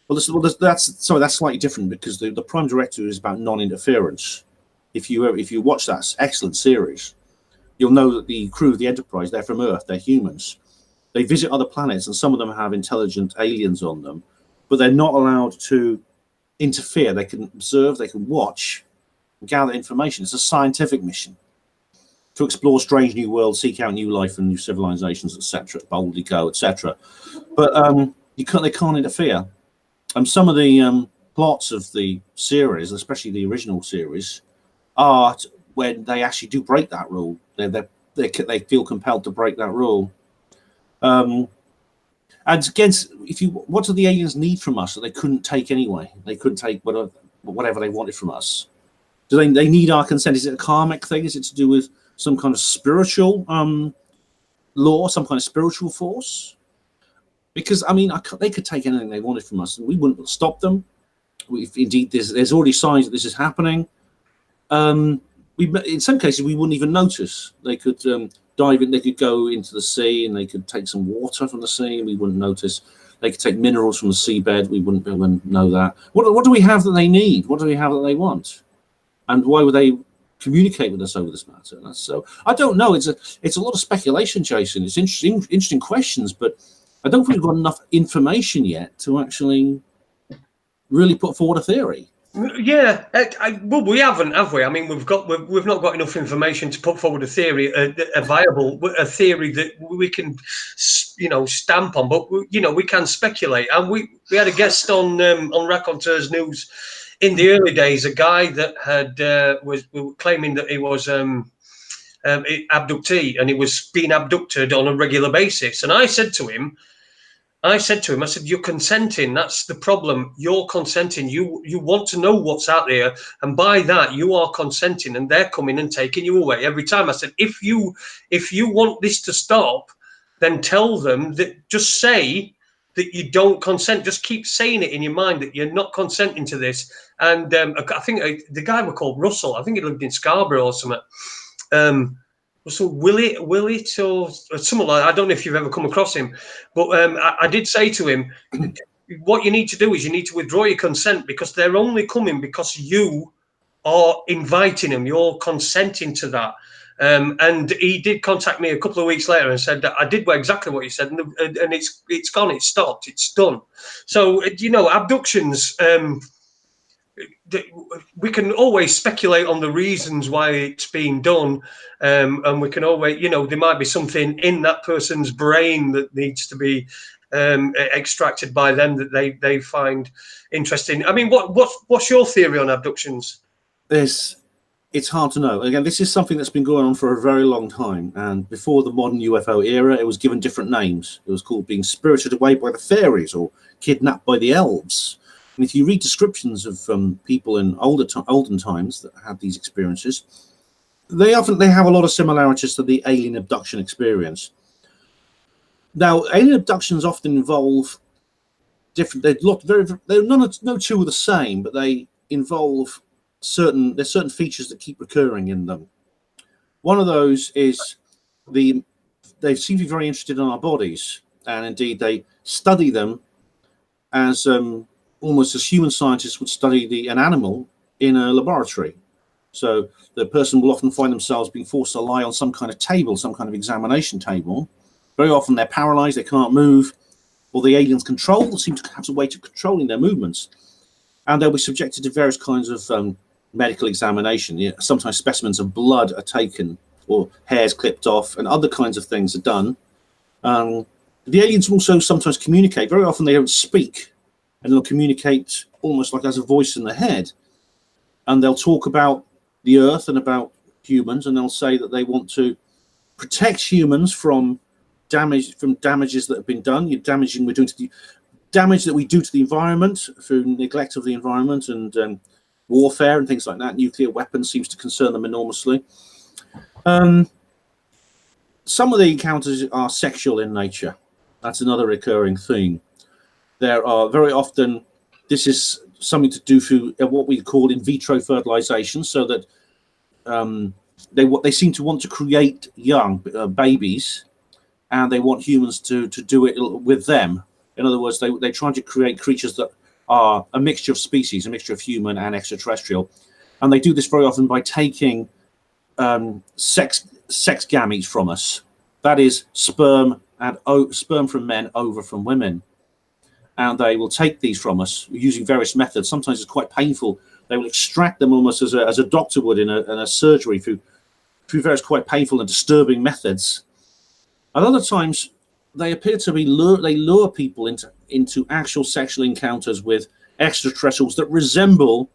That's slightly different, because the Prime Directive is about non-interference. If you watch that excellent series, you'll know that the crew of the Enterprise, they're from Earth, they're humans. They visit other planets, and some of them have intelligent aliens on them, but they're not allowed to interfere. They can observe, they can watch, and gather information. It's a scientific mission to explore strange new worlds, seek out new life and new civilizations, etc. Boldly go, etc. But they can't interfere. Some of the plots of the series, especially the original series, are when they actually do break that rule. They feel compelled to break that rule. And again, what do the aliens need from us that they couldn't take anyway? They couldn't take whatever they wanted from us. Do they need our consent? Is it a karmic thing? Is it to do with some kind of spiritual law, some kind of spiritual force? Because I mean, they could take anything they wanted from us, and we wouldn't stop them. If indeed there's already signs that this is happening. In some cases, we wouldn't even notice. They could dive in, they could go into the sea, and they could take some water from the sea, and we wouldn't notice. They could take minerals from the seabed, we wouldn't be able to know that. What do we have that they need? What do we have that they want? And why would they communicate with us over this matter? So I don't know. It's a lot of speculation, Jason. It's interesting questions, but I don't think we've got enough information yet to actually really put forward a theory. Yeah, well, we haven't, have we? I mean, we've not got enough information to put forward a theory, a theory that we can, stamp on. But we can speculate. And we had a guest on Raconteurs News in the early days, a guy that was claiming that he was abductee, and he was being abducted on a regular basis. And I said to him, I said, you're consenting. That's the problem. You're consenting. You want to know what's out there. And by that, you are consenting, and they're coming and taking you away every time. I said, if you want this to stop, then tell them that, just say that you don't consent. Just keep saying it in your mind that you're not consenting to this. And I think the guy was called Russell. I think he lived in Scarborough or something. So Willie or something like that. I don't know if you've ever come across him, but I did say to him, what you need to do is you need to withdraw your consent, because they're only coming because you are inviting them. You're consenting to that. And he did contact me a couple of weeks later and said that I did exactly what you said, and it's gone, it's stopped, it's done. So abductions. We can always speculate on the reasons why it's being done, and we can always, there might be something in that person's brain that needs to be extracted by them that they find interesting. I mean, what's your theory on abductions? It's hard to know. Again, this is something that's been going on for a very long time, and before the modern UFO era, it was given different names. It was called being spirited away by the fairies or kidnapped by the elves. And if you read descriptions of people in olden times that had these experiences, they have a lot of similarities to the alien abduction experience. Now, alien abductions often involve different. They're no two are the same, but they involve there's certain features that keep recurring in them. One of those is they seem to be very interested in our bodies, and indeed they study them as almost as human scientists would study an animal in a laboratory. So the person will often find themselves being forced to lie on some kind of table, some kind of examination table. Very often they're paralyzed, they can't move, or the aliens seem to have a way of controlling their movements. And they'll be subjected to various kinds of medical examination. Sometimes specimens of blood are taken, or hairs clipped off, and other kinds of things are done. The aliens also sometimes communicate. Very often they don't speak, and they'll communicate almost like as a voice in the head. And they'll talk about the Earth and about humans, and they'll say that they want to protect humans from damages that have been done. Damage that we do to the environment through neglect of the environment and warfare and things like that. Nuclear weapons seems to concern them enormously. Some of the encounters are sexual in nature. That's another recurring theme. There are very often, this is something to do through what we call in vitro fertilization, so that they seem to want to create young babies, and they want humans to do it with them. In other words, they try to create creatures that are a mixture of species, a mixture of human and extraterrestrial. And they do this very often by taking sex gametes from us. That is sperm from men, ova from women. And they will take these from us using various methods. Sometimes it's quite painful. They will extract them almost as a doctor would in a surgery through various quite painful and disturbing methods. At other times, they appear to be lure people into actual sexual encounters with extraterrestrials that resemble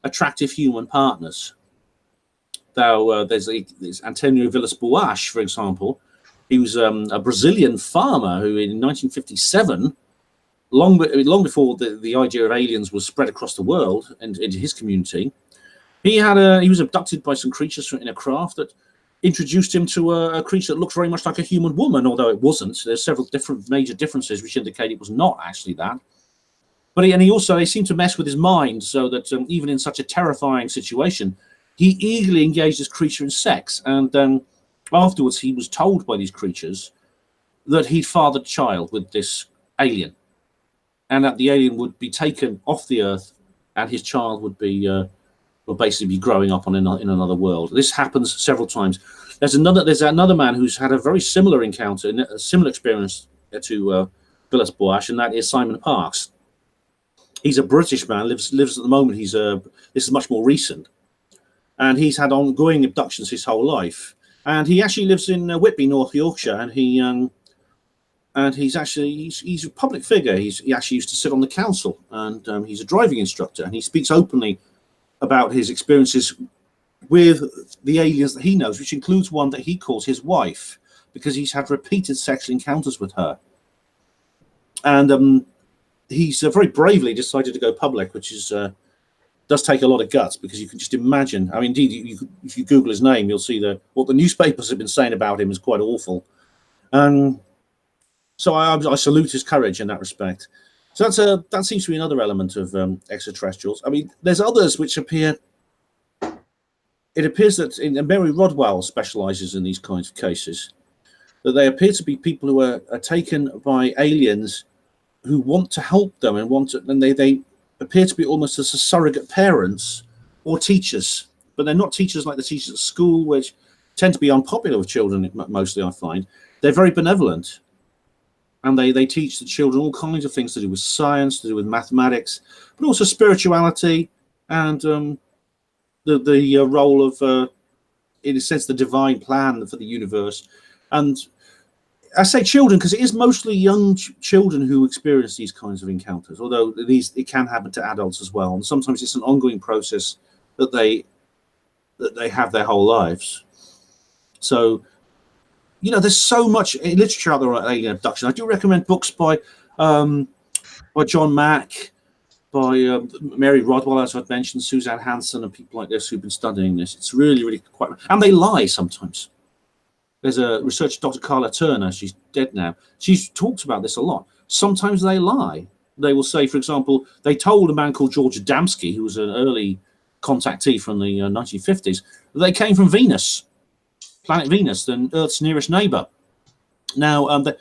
attractive human partners. Now, there's Antonio Villas-Boas, for example. He was a Brazilian farmer who, in 1957, long before the idea of aliens was spread across the world and into his community, he was abducted by some creatures in a craft that introduced him to a creature that looked very much like a human woman, although it wasn't. There's several different major differences which indicate it was not actually that. But they seemed to mess with his mind, so that even in such a terrifying situation, he eagerly engaged this creature in sex. And afterwards, he was told by these creatures that he'd fathered a child with this alien, and that the alien would be taken off the Earth, and his child would be will basically be growing up in another world. This happens several times. There's another man who's had a very similar encounter, a similar experience to Villas-Boas, and that is Simon Parkes. He's a British man, lives at the moment. This is much more recent, and he's had ongoing abductions his whole life. And he actually lives in Whitby, North Yorkshire, and he's a public figure. He actually used to sit on the council, and he's a driving instructor, and he speaks openly about his experiences with the aliens that he knows, which includes one that he calls his wife, because he's had repeated sexual encounters with her. And he's very bravely decided to go public, which does take a lot of guts, because you can just imagine. I mean, indeed, if you Google his name, you'll see what the newspapers have been saying about him is quite awful. So I salute his courage in that respect. So that seems to be another element of extraterrestrials. I mean, there's others which appear. It appears that Mary Rodwell specialises in these kinds of cases, that they appear to be people who are taken by aliens who want to help them and they appear to be almost as surrogate parents or teachers, but they're not teachers like the teachers at school, which tend to be unpopular with children mostly, I find. They're very benevolent, and they teach the children all kinds of things to do with science, to do with mathematics, but also spirituality and the role of, in a sense, the divine plan for the universe. And I say children because it is mostly young children who experience these kinds of encounters, although it can happen to adults as well. And sometimes it's an ongoing process that they have their whole lives. So, there's so much literature out there on alien abduction. I do recommend books by John Mack, by Mary Rodwell, as I've mentioned, Suzanne Hansen, and people like this who've been studying this. It's really, really quite... And they lie sometimes. There's a researcher, Dr. Carla Turner, she's dead now. She's talked about this a lot. Sometimes they lie. They will say, for example, they told a man called George Adamski, who was an early contactee from the 1950s, that they came from Venus, planet Venus, the Earth's nearest neighbor. Now, at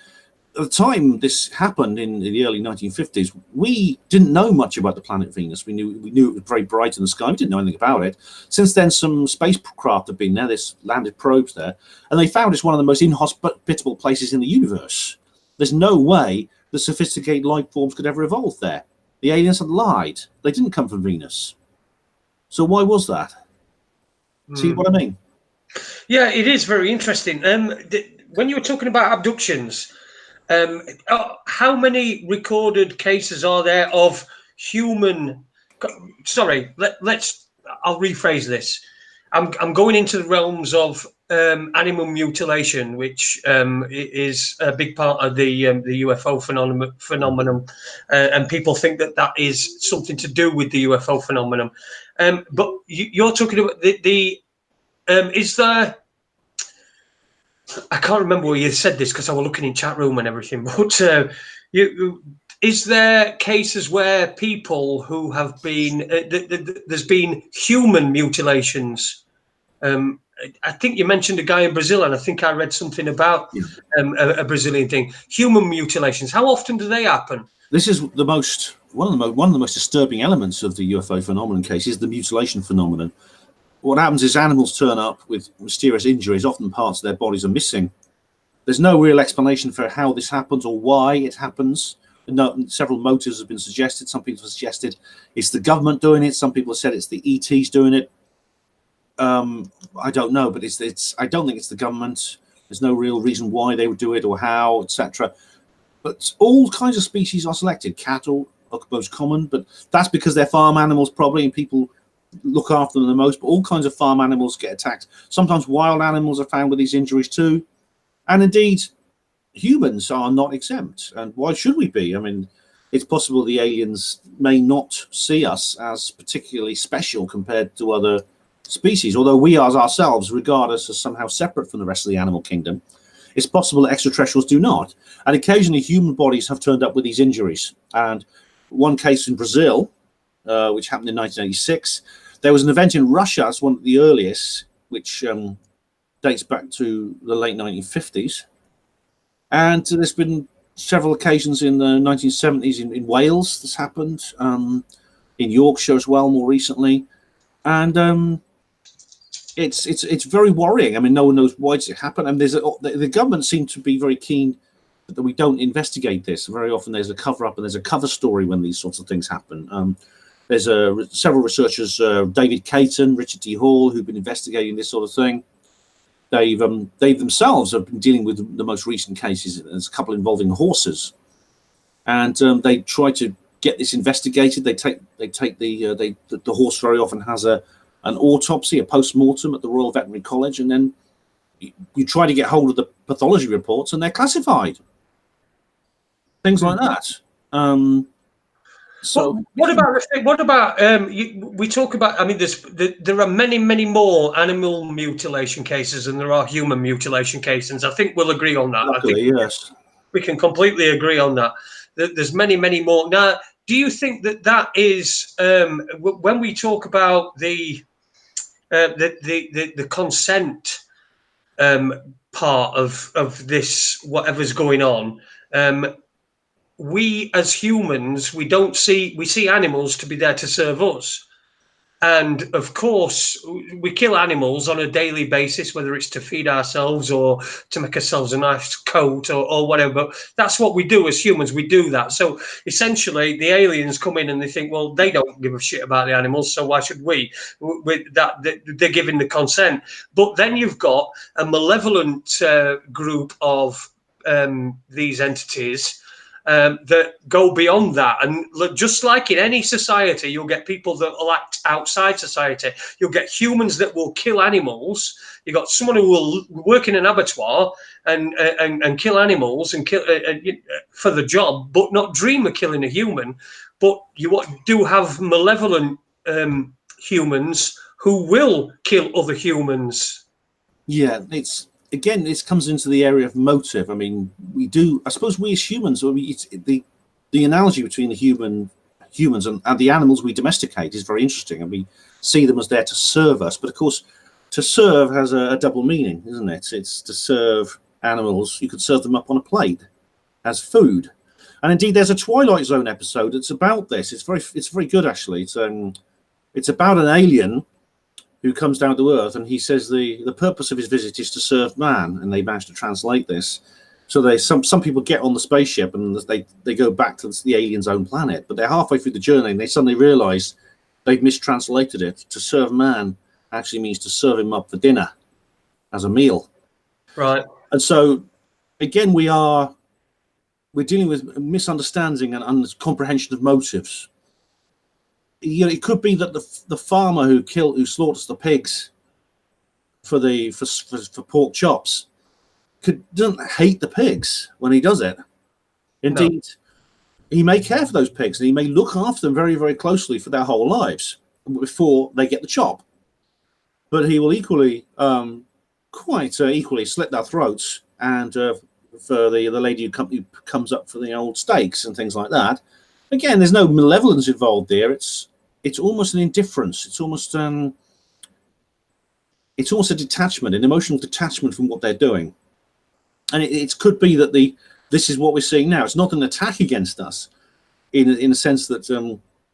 the time this happened in the early 1950s, we didn't know much about the planet Venus. We knew it was very bright in the sky. We didn't know anything about it. Since then, some spacecraft have been there. There's landed probes there, and they found it's one of the most inhospitable places in the universe. There's no way the sophisticated life forms could ever evolve there. The aliens had lied. They didn't come from Venus. So why was that? See what I mean? Yeah, it is very interesting. When you were talking about abductions, how many recorded cases are there of human? Sorry, I'll rephrase this. I'm going into the realms of animal mutilation, which is a big part of the UFO phenomenon, and people think that is something to do with the UFO phenomenon. But you're talking about is there? I can't remember where you said this because I was looking in chat room and everything. But is there cases where people who have been there's been human mutilations? I think you mentioned a guy in Brazil, and I think I read something about a Brazilian thing. Human mutilations. How often do they happen? This is one of the most disturbing elements of the UFO phenomenon case is the mutilation phenomenon. What happens is animals turn up with mysterious injuries. Often parts of their bodies are missing. There's no real explanation for how this happens or why it happens. Several motives have been suggested. Some people have suggested it's the government doing it. Some people have said it's the ETs doing it. I don't know, but I don't think it's the government. There's no real reason why they would do it or how, etc. But all kinds of species are selected. Cattle are most common, but that's because they're farm animals probably, and people look after them the most. But all kinds of farm animals get attacked. Sometimes wild animals are found with these injuries too. And indeed, humans are not exempt. And why should we be? I mean, it's possible the aliens may not see us as particularly special compared to other species, although we as ourselves regard us as somehow separate from the rest of the animal kingdom. It's possible that extraterrestrials do not. And occasionally human bodies have turned up with these injuries. And one case in Brazil, which happened in 1986, there was an event in Russia, it's one of the earliest, which dates back to the late 1950s. And there's been several occasions in the 1970s in Wales this happened, in Yorkshire as well more recently. And it's very worrying. I mean, no one knows why it's happened. And the government seems to be very keen that we don't investigate this. Very often there's a cover-up and there's a cover story when these sorts of things happen. There's several researchers, David Caton, Richard T. Hall, who've been investigating this sort of thing. They themselves have been dealing with the most recent cases. There's a couple involving horses, and they try to get this investigated. They take the horse very often has an autopsy, a post-mortem at the Royal Veterinary College, and then you try to get hold of the pathology reports, and they're classified. Things like that. So what about we talk about, I mean, there are many more animal mutilation cases than there are human mutilation cases. I think we'll agree on that. Luckily, I think yes, we can completely agree on that. There's many more. Now, do you think that is when we talk about the consent part of this, whatever's going on, we as humans, we see animals to be there to serve us. And of course, we kill animals on a daily basis, whether it's to feed ourselves or to make ourselves a nice coat or whatever. But that's what we do as humans. We do that. So essentially, the aliens come in and they think, well, they don't give a shit about the animals, so why should we? With that, they're giving the consent. But then you've got a malevolent group of these entities that go beyond that. And just like in any society, you'll get people that will act outside society. You'll get humans that will kill animals. You've got someone who will work in an abattoir and kill animals and kill for the job, but not dream of killing a human. But you do have malevolent humans who will kill other humans. Yeah, again, this comes into the area of motive. I mean, I suppose we as humans, the analogy between the humans and the animals we domesticate is very interesting, and we see them as there to serve us. But of course, to serve has a double meaning, isn't it? It's to serve animals. You could serve them up on a plate as food. And indeed, there's a Twilight Zone episode that's about this. It's very good, actually. It's about an alien who comes down to Earth, and he says the purpose of his visit is to serve man, and they managed to translate this. So some people get on the spaceship and they go back to the alien's own planet, but they're halfway through the journey and they suddenly realise they've mistranslated it. To serve man actually means to serve him up for dinner as a meal. Right. And so again, we're dealing with misunderstanding and comprehension of motives. You know, it could be that the farmer who slaughters the pigs for pork chops doesn't hate the pigs when he does it. Indeed, he may care for those pigs and he may look after them very, very closely for their whole lives before they get the chop. But he will equally, quite equally, slit their throats and for the lady who comes up for the old steaks and things like that. Again, there's no malevolence involved there. It's almost an indifference. It's almost a detachment, an emotional detachment from what they're doing. And it could be that this is what we're seeing now. It's not an attack against us, in a sense that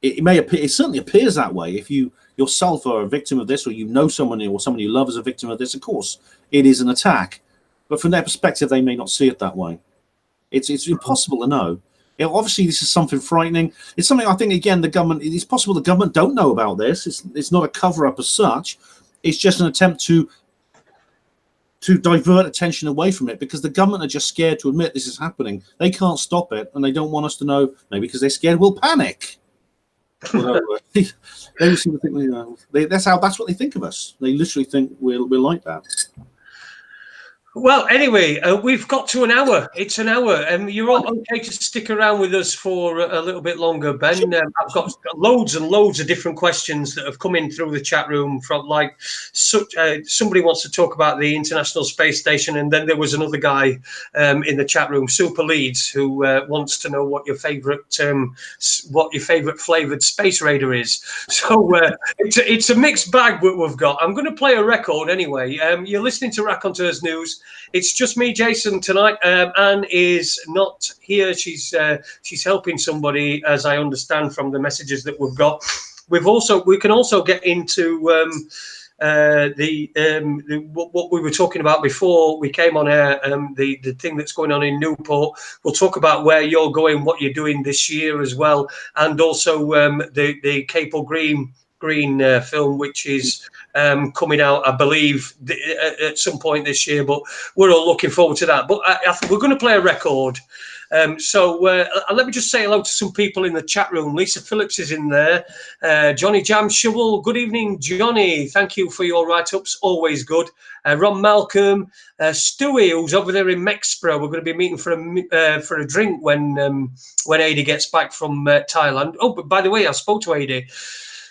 it may appear. It certainly appears that way. If you yourself are a victim of this, or you know someone or someone you love is a victim of this, of course, it is an attack. But from their perspective, they may not see it that way. It's impossible to know. You know, obviously, this is something frightening. It's something I think, again, the government. It's possible the government don't know about this. It's not a cover-up as such. It's just an attempt to divert attention away from it, because the government are just scared to admit this is happening. They can't stop it, and they don't want us to know. Maybe because they're scared we'll panic. They seem to think that's what they think of us. They literally think we're like that. Well, anyway, we've got to an hour. It's an hour, and you're all okay to stick around with us for a little bit longer, Ben. I've got loads and loads of different questions that have come in through the chat room from somebody wants to talk about the International Space Station, and then there was another guy in the chat room, Super Leeds, who wants to know what your favourite flavoured space raider is. So it's a mixed bag what we've got. I'm going to play a record anyway. You're listening to Raconteurs News. It's just me, Jason, tonight. Anne is not here. She's helping somebody, as I understand from the messages that we've got. We can also get into what we were talking about before we came on air. The thing that's going on in Newport. We'll talk about where you're going, what you're doing this year as well, and also the Capel Green film, which is coming out, I believe, at some point this year, but we're all looking forward to that. But I think we're going to play a record. So let me just say hello to some people in the chat room. Lisa Phillips is in there. Johnny Jam Shovel. Good evening, Johnny. Thank you for your write-ups. Always good. Ron Malcolm. Stewie, who's over there in Mexborough. We're going to be meeting for a drink when Adi gets back from Thailand. Oh, but by the way, I spoke to Adi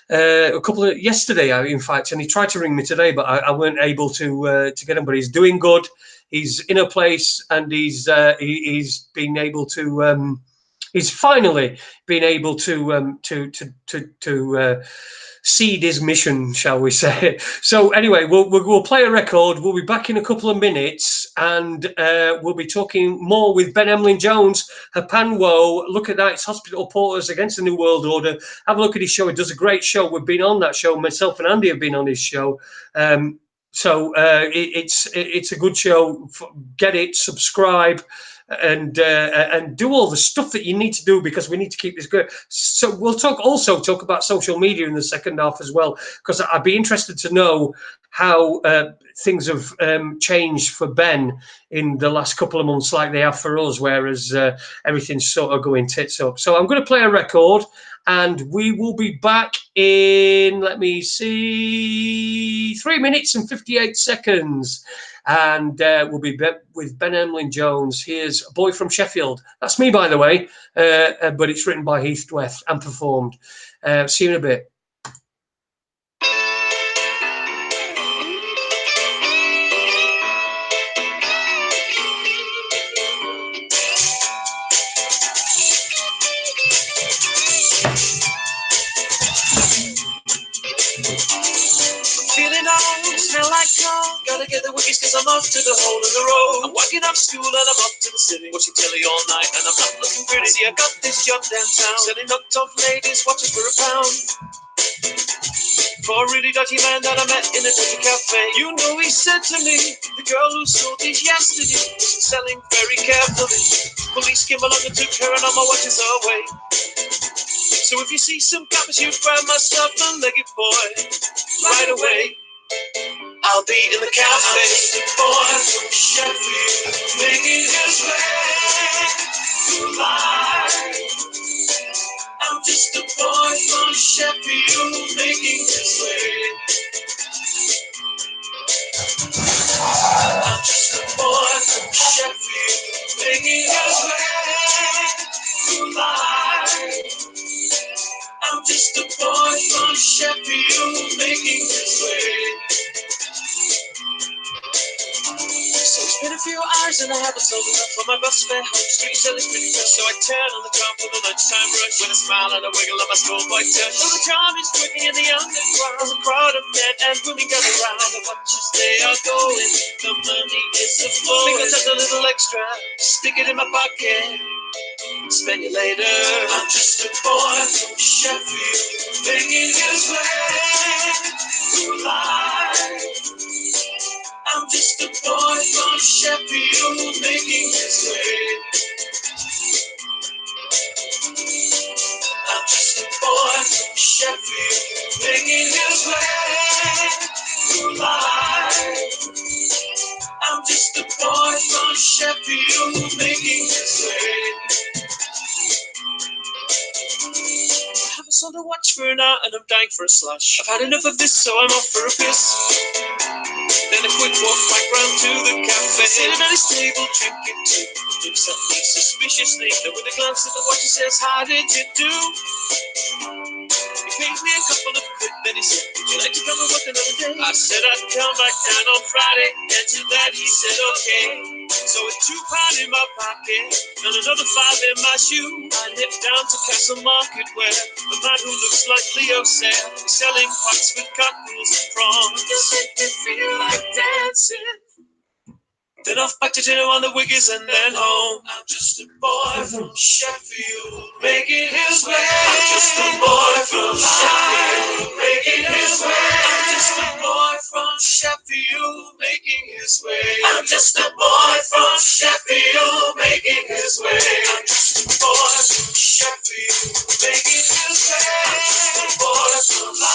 yesterday, in fact, and he tried to ring me today, but I weren't able to get him. But he's doing good. He's in a place, and he's been able to. He's finally been able to seed his mission, shall we say? So anyway, we'll play a record. We'll be back in a couple of minutes, and we'll be talking more with Ben Emlyn Jones. Hapanwo, look at that! It's Hospital Porters Against the New World Order. Have a look at his show. He does a great show. We've been on that show. Myself and Andy have been on his show. So it's a good show. Get it, subscribe, and do all the stuff that you need to do, because we need to keep this going. So we'll also talk about social media in the second half as well, because I'd be interested to know how things have changed for Ben in the last couple of months, like they have for us, whereas everything's sort of going tits up. So I'm going to play a record, and we will be back in, let me see, 3 minutes and 58 seconds. And we'll be with Ben Emlyn Jones. Here's A Boy from Sheffield. That's me, by the way, but it's written by Heath Dweth and performed. See you in a bit. Smell like coal. Gotta get the wiggies cause I'm off to the hole in the road. I'm walking up school and I'm off to the city, watching telly all night and I'm not looking pretty. See, I got this job downtown, selling up tough ladies, watching for a pound. For a really dodgy man that I met in a dodgy cafe. You know he said to me, the girl who sold these yesterday wasn't selling very carefully. Police came along and took her and all my watches away. So if you see some coppers, you grab myself a leggy boy right away. I'll be in the cafe. Boy from Sheffield, making his way through life. I'm just a boy from Sheffield, making his way. I'm just a boy from Sheffield, making his way through life. I'm just a boy from Sheffield, making his way. So it's been a few hours and I haven't sold enough for my bus fare home. Street seller's pretty fresh, so I turn on the car for the lunchtime rush. With a smile and a wiggle on my schoolboy touch. So the charm is working in the underground. There's a crowd of men and women gather round. The watches they are going, the money is a flowing. Think I'll take a little extra, stick it in my pocket, spend it later. I'm just a boy from Sheffield, making his way through life. I'm just a boy from Sheffield, making his way. I'm just a boy from Sheffield, making his way through life. I'm just a boy from Sheffield, making his way. I haven't sold the watch for an hour and I'm dying for a slush. I've had enough of this, so I'm off for a piss. Then a quick walk back round to the cafe. Sitting at his table drinking tea. Looks at me suspiciously, then with a glance at the watch he says, how did you do? He paid me a couple of quid, then he said, would you like to come and work another day? I said I'd come back down on Friday, and to that he said okay. So with £2 in my pocket and another 5 in my shoe, I nipped down to Castle Market where the man who looks like Leo said he's selling pots with cockles and prawns. This make me feel like dancing. Then off back to dinner on the Wiggies and then home. I'm just a boy from Sheffield making his way. I'm just a boy from Sheffield making his way. I'm just a boy from Sheffield making his way. I'm just a boy from Sheffield making his way. I'm just a boy from Sheffield making his way. I'm just a boy from Sheffield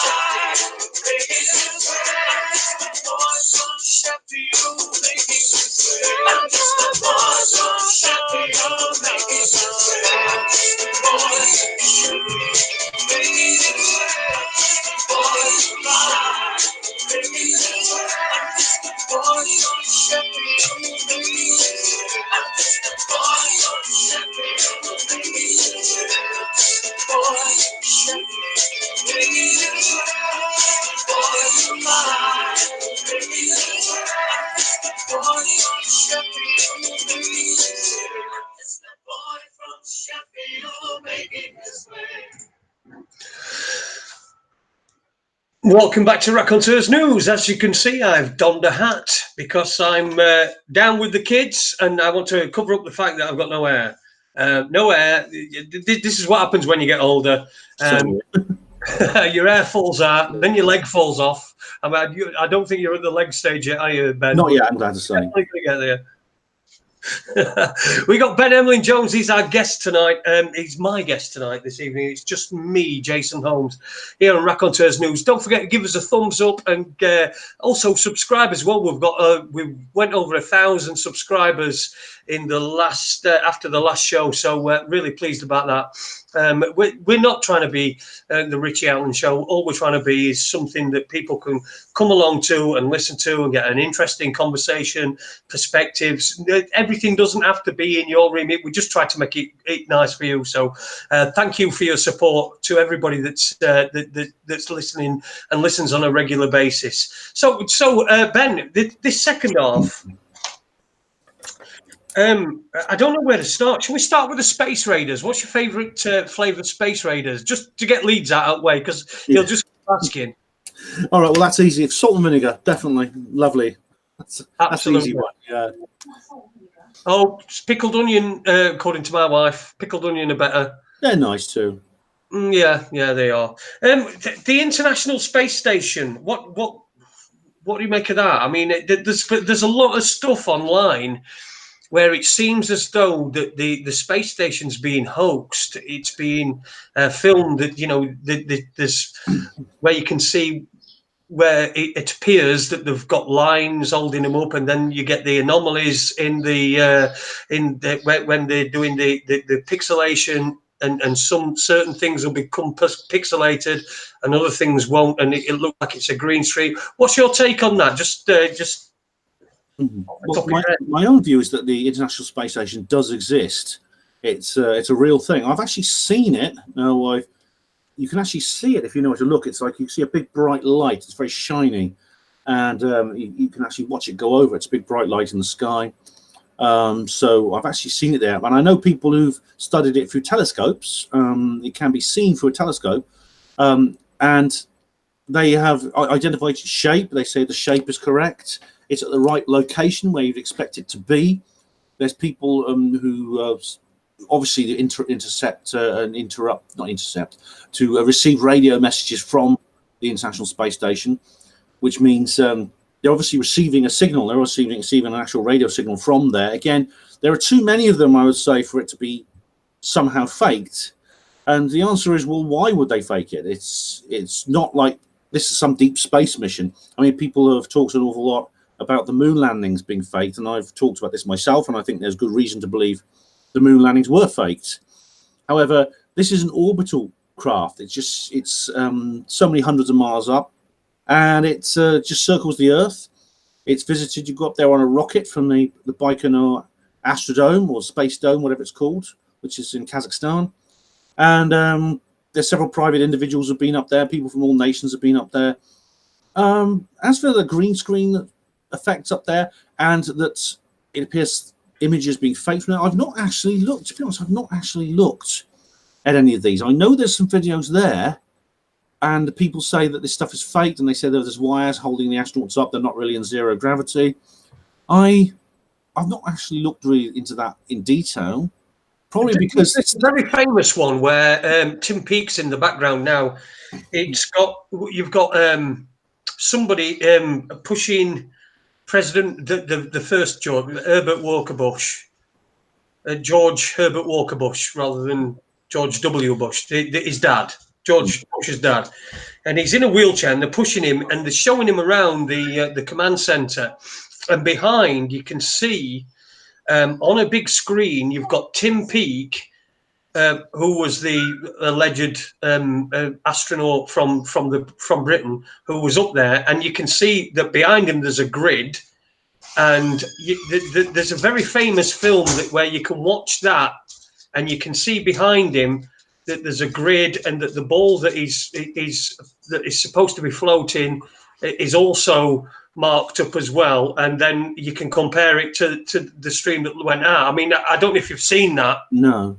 making his way. I'm just a boy from Sheffield making his way. I'm just a boy from Sheffield making his way. I'm just a boy from Sheffield making his way. I'm just a boy from Sheffield making his way. I'm just a boy from Sheffield making his way. I'm just a boy from Sheffield making his way. I'm just a boy from Sheffield making his way. Boy from making his way. I'm just a boy from Sheffield making his way. I'm just a boy from Sheffield making his way. Welcome back to Raconteurs News. As you can see, I've donned a hat because I'm down with the kids and I want to cover up the fact that I've got no hair. No hair. This is what happens when you get older. Your hair falls out, then your leg falls off. I don't think you're at the leg stage yet, are you, Ben? Not yet, I'm glad to say. Definitely gonna get there. We got Ben Emlyn Jones. He's our guest tonight. He's my guest tonight this evening. It's just me, Jason Holmes, here on Raconteurs News. Don't forget to give us a thumbs up and also subscribe as well. We went over 1,000 subscribers in the last after the last show, so really pleased about that. We're not trying to be the Richie Allen show. All we're trying to be is something that people can come along to and listen to and get an interesting conversation, perspectives. Everything doesn't have to be in your remit. We just try to make it nice for you. So thank you for your support to everybody that's listening and listens on a regular basis. So Ben, this second half, I don't know where to start. Shall we start with the Space Raiders? What's your favourite flavour of Space Raiders? Just to get leads out of the way, because you'll just keep asking. All right, well, that's easy. Salt and vinegar, definitely. Lovely. That's an easy one. Yeah. Oh, pickled onion, according to my wife. Pickled onion are better. They're nice too. Yeah, they are. The International Space Station, what do you make of that? I mean, there's a lot of stuff online where it seems as though that the space station's being hoaxed. It's being filmed. That there's where you can see where it appears that they've got lines holding them up, and then you get the anomalies in when they're doing the pixelation, and some certain things will become pixelated, and other things won't, and it look like it's a green screen. What's your take on that? Well, my own view is that the International Space Station does exist. It's a real thing. I've actually seen it. Now, you can actually see it if you know where to look. It's like you see a big bright light. It's very shiny, and you can actually watch it go over. It's a big bright light in the sky. So I've actually seen it there, and I know people who've studied it through telescopes. It can be seen through a telescope, and they have identified its shape. They say the shape is correct. It's at the right location where you'd expect it to be. There's people who obviously receive radio messages from the International Space Station, which means they're obviously receiving a signal. They're receiving an actual radio signal from there. Again, there are too many of them, I would say, for it to be somehow faked. And the answer is, well, why would they fake it? It's not like this is some deep space mission. I mean, people have talked an awful lot about the moon landings being faked, and I've talked about this myself, and I think there's good reason to believe the moon landings were faked. However, this is an orbital craft. It's so many hundreds of miles up, and it just circles the Earth. It's visited. You go up there on a rocket from the Baikonur Astrodome or Space Dome, whatever it's called, which is in Kazakhstan. And there's several private individuals who've been up there. People from all nations have been up there. As for the green screen effects up there, and that it appears images being faked from there, I've not actually looked. To be honest, I've not actually looked at any of these. I know there's some videos there, and people say that this stuff is faked, and they say there's wires holding the astronauts up. They're not really in zero gravity. I've not actually looked really into that in detail. Probably because it's a very famous one where Tim Peake's in the background now. You've got somebody pushing President the first George Herbert Walker Bush, George Herbert Walker Bush rather than George W. Bush, his dad, George Bush's dad, and he's in a wheelchair and they're pushing him and they're showing him around the command center, and behind you can see. On a big screen, you've got Tim Peake, who was the alleged astronaut from Britain, who was up there, and you can see that behind him there's a grid, and there's a very famous film where you can watch that, and you can see behind him that there's a grid, and that the ball that is supposed to be floating is also marked up as well, and then you can compare it to the stream that went out. I mean, I don't know if you've seen that. No,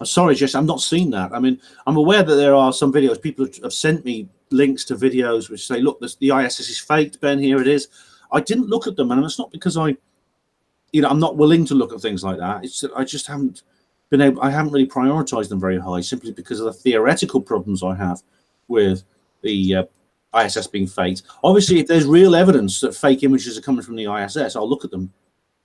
I'm sorry, Jess, I've not seen that. I mean, I'm aware that there are some videos. People have sent me links to videos which say, look, the ISS is faked, Ben, here it is. I didn't look at them, and it's not because I'm not willing to look at things like that. It's that I just haven't been able. I haven't really prioritized them very high, simply because of the theoretical problems I have with the ISS being faked. Obviously, if there's real evidence that fake images are coming from the ISS, I'll look at them.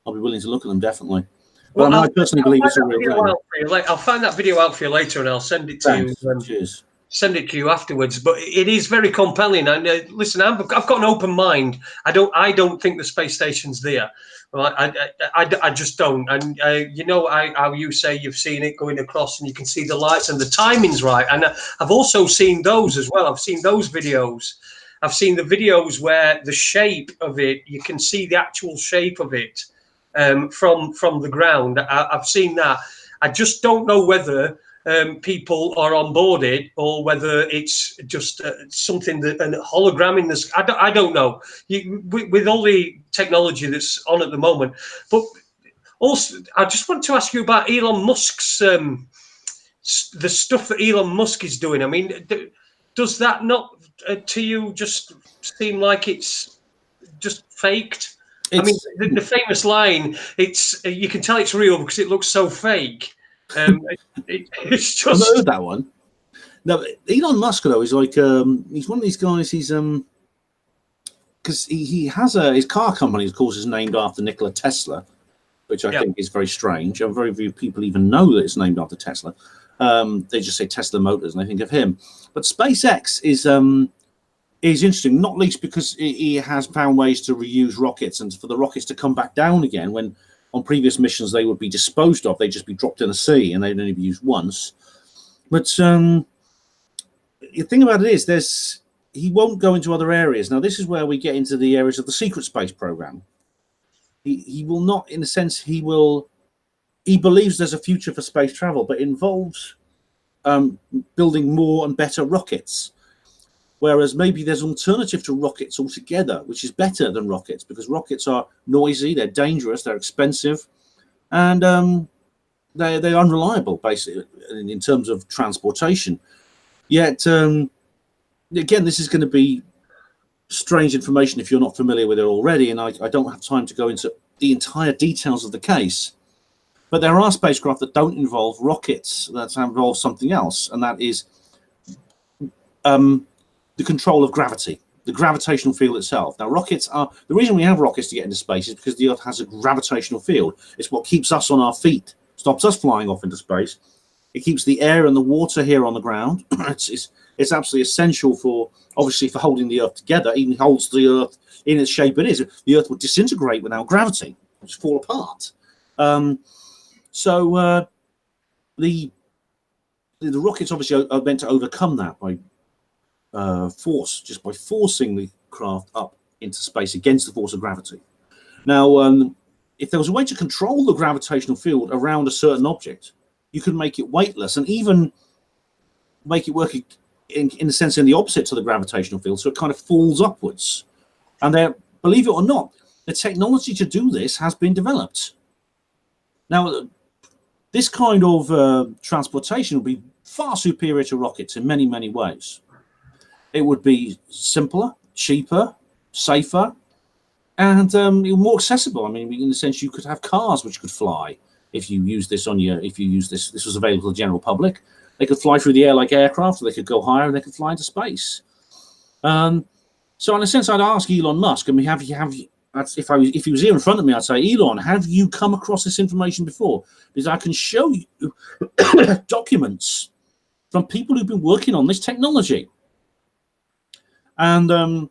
I'll be willing to look at them, definitely. But I personally believe it's a real thing. I'll find that video out for you later, and I'll send it to you. Cheers. Send it to you afterwards. But it is very compelling. And listen, I've got an open mind. I don't think the space station's there. Well, I just don't. And you know how you say you've seen it going across, and you can see the lights and the timing's right. And I've also seen those as well. I've seen those videos. I've seen the videos where the shape of it, you can see the actual shape of it from the ground. I've seen that. I just don't know whether people are on board it, or whether it's just something that a hologram in this. I don't know. With all the technology that's on at the moment, but also I just want to ask you about Elon Musk's the stuff that Elon Musk is doing. I mean, does that not to you just seem like it's just faked? I mean, the famous line, you can tell it's real because it looks so fake. It's just... I've heard that one. No, Elon Musk though is like he's one of these guys. He's because he has his car company, of course, is named after Nikola Tesla, which I think is very strange. And very few people even know that it's named after Tesla. They just say Tesla Motors and they think of him. But SpaceX is interesting, not least because he has found ways to reuse rockets, and for the rockets to come back down again when on previous missions they would be disposed of. They'd just be dropped in the sea and they'd only be used once. But the thing about it is he won't go into other areas. Now, this is where we get into the areas of the secret space program. He will not, in a sense, he believes there's a future for space travel, but it involves building more and better rockets. Whereas maybe there's an alternative to rockets altogether, which is better than rockets, because rockets are noisy, they're dangerous, they're expensive, and they're unreliable, basically, in terms of transportation. Yet, again, this is going to be strange information if you're not familiar with it already, and I don't have time to go into the entire details of the case. But there are spacecraft that don't involve rockets, that involve something else, and that is the control of gravity, the gravitational field itself. Now, rockets are the reason we have rockets to get into space is because the Earth has a gravitational field. It's what keeps us on our feet, stops us flying off into space. It keeps the air and the water here on the ground. It's absolutely essential for holding the Earth together. Even holds the Earth in its shape it is. The Earth would disintegrate without gravity, just fall apart. The the rockets obviously are meant to overcome that by force, just by forcing the craft up into space against the force of gravity. Now, if there was a way to control the gravitational field around a certain object, you could make it weightless and even make it work in a sense in the opposite to the gravitational field, so it kind of falls upwards. And there, believe it or not, the technology to do this has been developed. Now, this kind of transportation would be far superior to rockets in many, many ways. It would be simpler, cheaper, safer, and more accessible. I mean, in the sense you could have cars which could fly if you use this on your, if you use this, this was available to the general public. They could fly through the air like aircraft, or they could go higher and they could fly into space. So in a sense, I'd ask Elon Musk, I mean, if he was here in front of me, I'd say, Elon, have you come across this information before? Because I can show you documents from people who've been working on this technology. And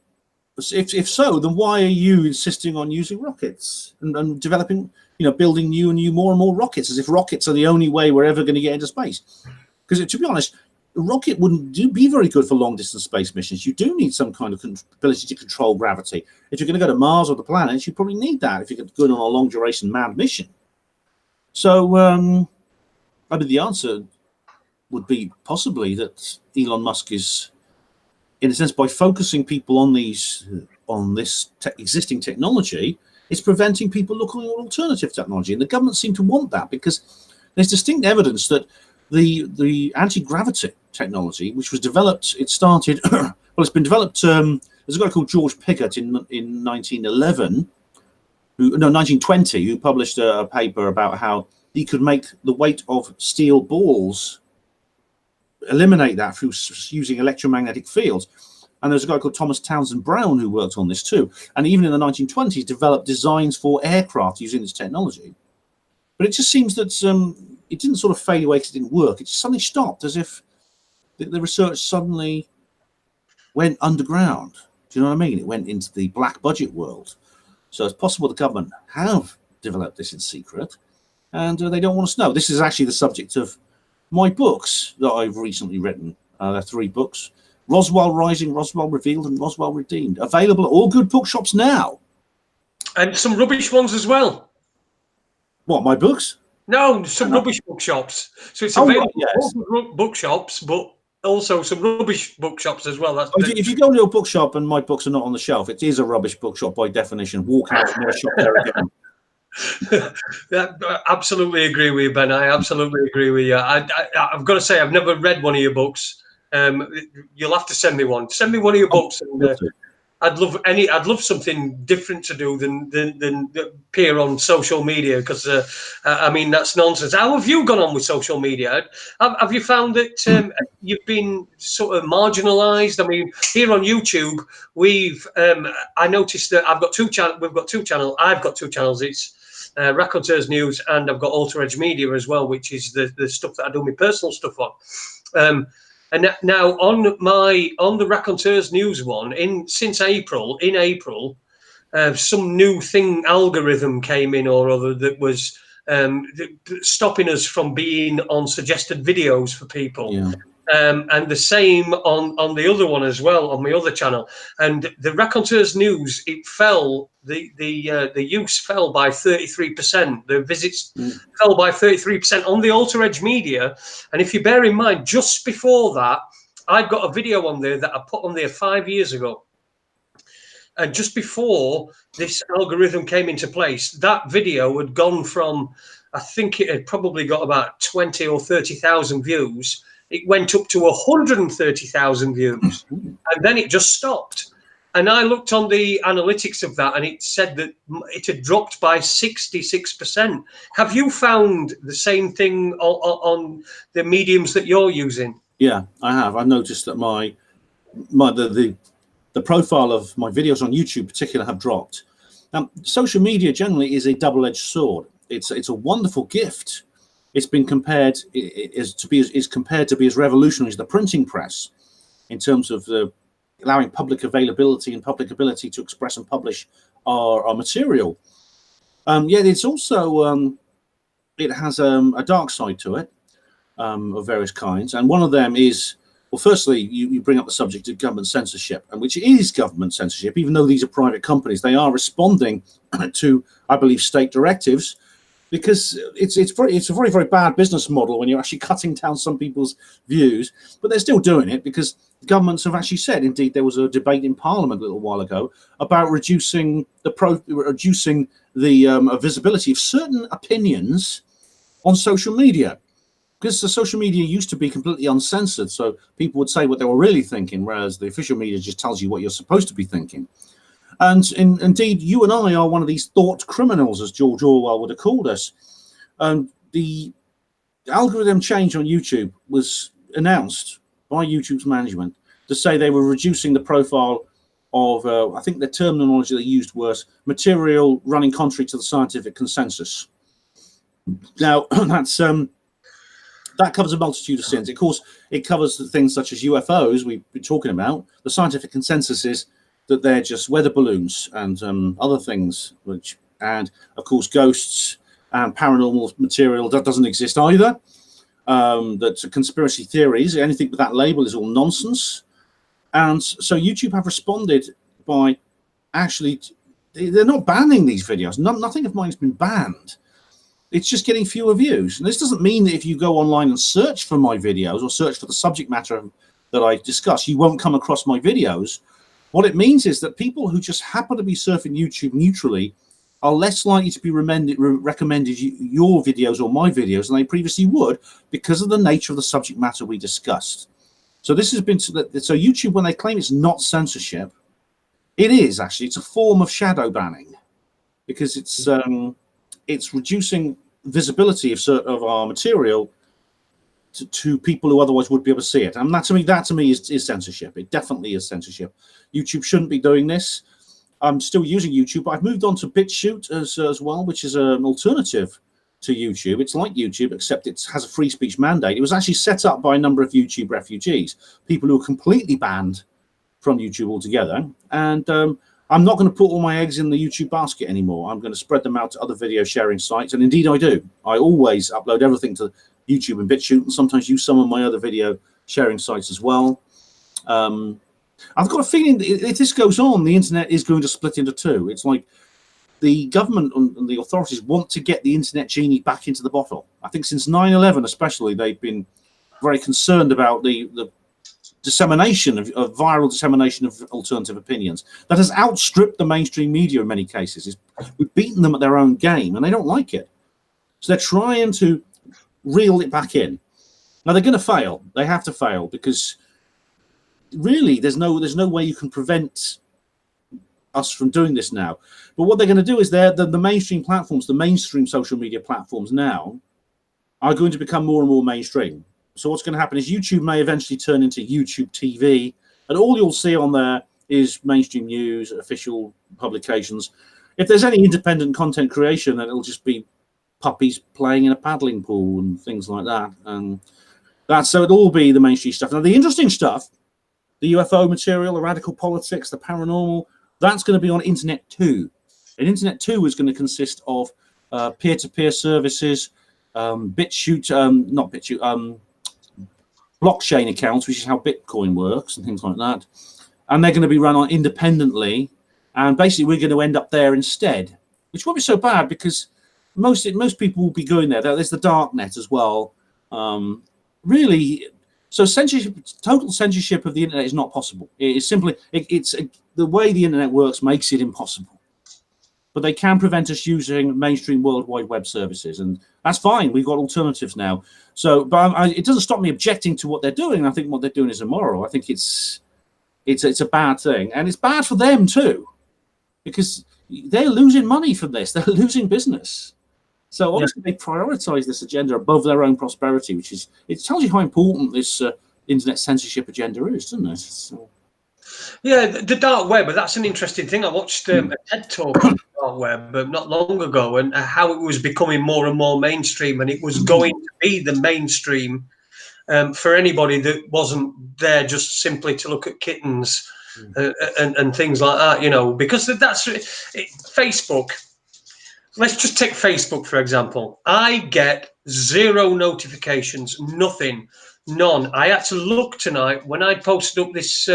if so, then why are you insisting on using rockets and developing, building new and more and more rockets, as if rockets are the only way we're ever going to get into space? Because to be honest, a rocket wouldn't be very good for long distance space missions. You do need some kind of ability to control gravity. If you're going to go to Mars or the planets, you probably need that if you're going on a long duration manned mission. So I mean, the answer would be possibly that Elon Musk is, in a sense, by focusing people on this existing technology, it's preventing people looking at alternative technology. And the government seem to want that, because there's distinct evidence that the anti-gravity technology, which was developed, it started, well, it's been developed, there's a guy called George Piggott in 1920, who published a paper about how he could make the weight of steel balls, eliminate that through using electromagnetic fields. And there's a guy called Thomas Townsend Brown who worked on this too. And even in the 1920s, developed designs for aircraft using this technology. But it just seems that it didn't sort of fade away because it didn't work. It just suddenly stopped, as if the research suddenly went underground. Do you know what I mean? It went into the black budget world. So it's possible the government have developed this in secret, and they don't want us to know. This is actually the subject of my books that I've recently written. There are 3 books: Roswell Rising, Roswell Revealed, and Roswell Redeemed. Available at all good bookshops now. And some rubbish ones as well. What, my books? No, some rubbish bookshops. So it's available yes. bookshops, but also some rubbish bookshops as well. That's if you go to a bookshop and my books are not on the shelf, it is a rubbish bookshop by definition. Walk out and never shop there again. I absolutely agree with you, Ben. I absolutely agree with you. I've got to say, I've never read one of your books. You'll have to send me one. Send me one of your books, and I'd love something different to do than appear on social media, because I mean, that's nonsense. How have you gone on with social media? Have you found that you've been sort of marginalised? I mean, here on YouTube, I noticed that I've got 2 channels. We've got 2 channels. I've got 2 channels. It's Raconteurs News, and I've got Alter Edge Media as well, which is the stuff that I do my personal stuff on. And now on the Raconteurs News one, since April, some new algorithm came in or other that was stopping us from being on suggested videos for people. Yeah. And the same on the other one as well, on my other channel. And the Raconteurs News, it fell, the use fell by 33%. The visits fell by 33% on the Alter Edge Media. And if you bear in mind, just before that, I've got a video on there that I put on there 5 years ago. And just before this algorithm came into place, that video had gone from, I think it had probably got about 20 or 30,000 views. It went up to 130,000 views, and then it just stopped. And I looked on the analytics of that, and it said that it had dropped by 66%. Have you found the same thing on the mediums that you're using? Yeah, I have. I've noticed that the profile of my videos on YouTube, in particular, have dropped. Social media generally is a double-edged sword. It's a wonderful gift. It's been compared to be as revolutionary as the printing press in terms of allowing public availability and public ability to express and publish our material. Yet it's also it has a dark side to it. of various kinds. And one of them is, well, firstly, you bring up the subject of government censorship, and which is government censorship, even though these are private companies. They are responding to, I believe, state directives, because it's a very, very bad business model when you're actually cutting down some people's views, but they're still doing it because governments have actually said, indeed, there was a debate in Parliament a little while ago about reducing the visibility of certain opinions on social media. Because the social media used to be completely uncensored, so people would say what they were really thinking, whereas the official media just tells you what you're supposed to be thinking. And indeed, you and I are one of these thought criminals, as George Orwell would have called us. The algorithm change on YouTube was announced by YouTube's management to say they were reducing the profile of, I think the terminology they used was material running contrary to the scientific consensus. Now, that covers a multitude of sins. Of course, it covers the things such as UFOs we've been talking about. The scientific consensus is that they're just weather balloons and other things, and of course ghosts and paranormal material that doesn't exist either. That's conspiracy theories. Anything with that label is all nonsense. And so YouTube have responded by actually, they're not banning these videos. Nothing of mine has been banned. It's just getting fewer views. And this doesn't mean that if you go online and search for my videos or search for the subject matter that I discuss, you won't come across my videos. What it means is that people who just happen to be surfing YouTube neutrally are less likely to be recommended your videos or my videos than they previously would, because of the nature of the subject matter we discussed. So this has been, so YouTube, when they claim it's not censorship, it is actually, it's a form of shadow banning, because it's reducing visibility of our material to people who otherwise would be able to see it. And that to me is censorship. It definitely is censorship. YouTube shouldn't be doing this. I'm still using YouTube, but I've moved on to BitChute as well, which is an alternative to YouTube. It's like YouTube, except it has a free speech mandate. It was actually set up by a number of YouTube refugees, people who are completely banned from YouTube altogether. And I'm not going to put all my eggs in the YouTube basket anymore. I'm going to spread them out to other video sharing sites. And indeed I do. I always upload everything to YouTube and BitChute, and sometimes use some of my other video sharing sites as well. I've got a feeling that if this goes on, the internet is going to split into two. It's like the government and the authorities want to get the internet genie back into the bottle. I think since 9/11 especially, they've been very concerned about the dissemination of viral dissemination of alternative opinions that has outstripped the mainstream media in many cases. We've beaten them at their own game, and they don't like it. So they're trying to reel it back in. Now they're going to fail. They have to fail, because really there's no way you can prevent us from doing this now. But what they're going to do is the mainstream platforms, the mainstream social media platforms now are going to become more and more mainstream. So what's going to happen is YouTube may eventually turn into YouTube TV, and all you'll see on there is mainstream news, official publications. If there's any independent content creation, then it'll just be puppies playing in a paddling pool and things like that. And so it'll all be the mainstream stuff. Now the interesting stuff, the UFO material, the radical politics, the paranormal, that's going to be on Internet 2. And Internet 2 is going to consist of peer-to-peer services, blockchain accounts, which is how Bitcoin works and things like that. And they're going to be run on independently. And basically we're going to end up there instead, which won't be so bad, because most people will be going there. There's the dark net as well. Really, so censorship, total censorship of the internet is not possible. It is simply, the way the internet works makes it impossible. But they can prevent us using mainstream World Wide Web services, and that's fine. We've got alternatives now. So, but it doesn't stop me objecting to what they're doing. I think what they're doing is immoral. I think it's a bad thing, and it's bad for them too, because they're losing money from this. They're losing business. So obviously they prioritize this agenda above their own prosperity, which is, it tells you how important this internet censorship agenda is, doesn't it? So. Yeah, the dark web, but that's an interesting thing. I watched a TED talk on the dark web not long ago, and how it was becoming more and more mainstream, and it was going to be the mainstream for anybody that wasn't there just simply to look at kittens and things like that, you know, because that's Facebook. let's just take Facebook, for example. I get 0 notifications, nothing, none. I had to look tonight when I posted up this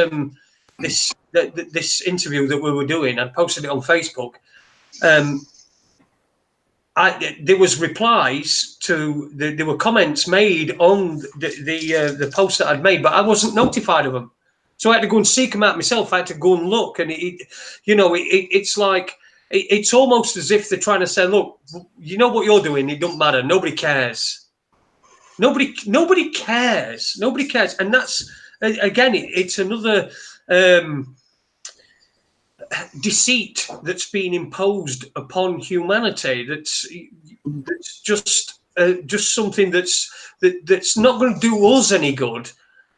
this interview that we were doing. I posted it on Facebook. There was replies to there were comments made on the post that I'd made, but I wasn't notified of them. So I had to go and seek them out myself. I had to go and look, and it's like it's almost as if they're trying to say, look, you know what you're doing, it don't matter. Nobody cares. Nobody cares. Nobody cares. And that's, again, it's another deceit that's been imposed upon humanity. That's just something that's not going to do us any good.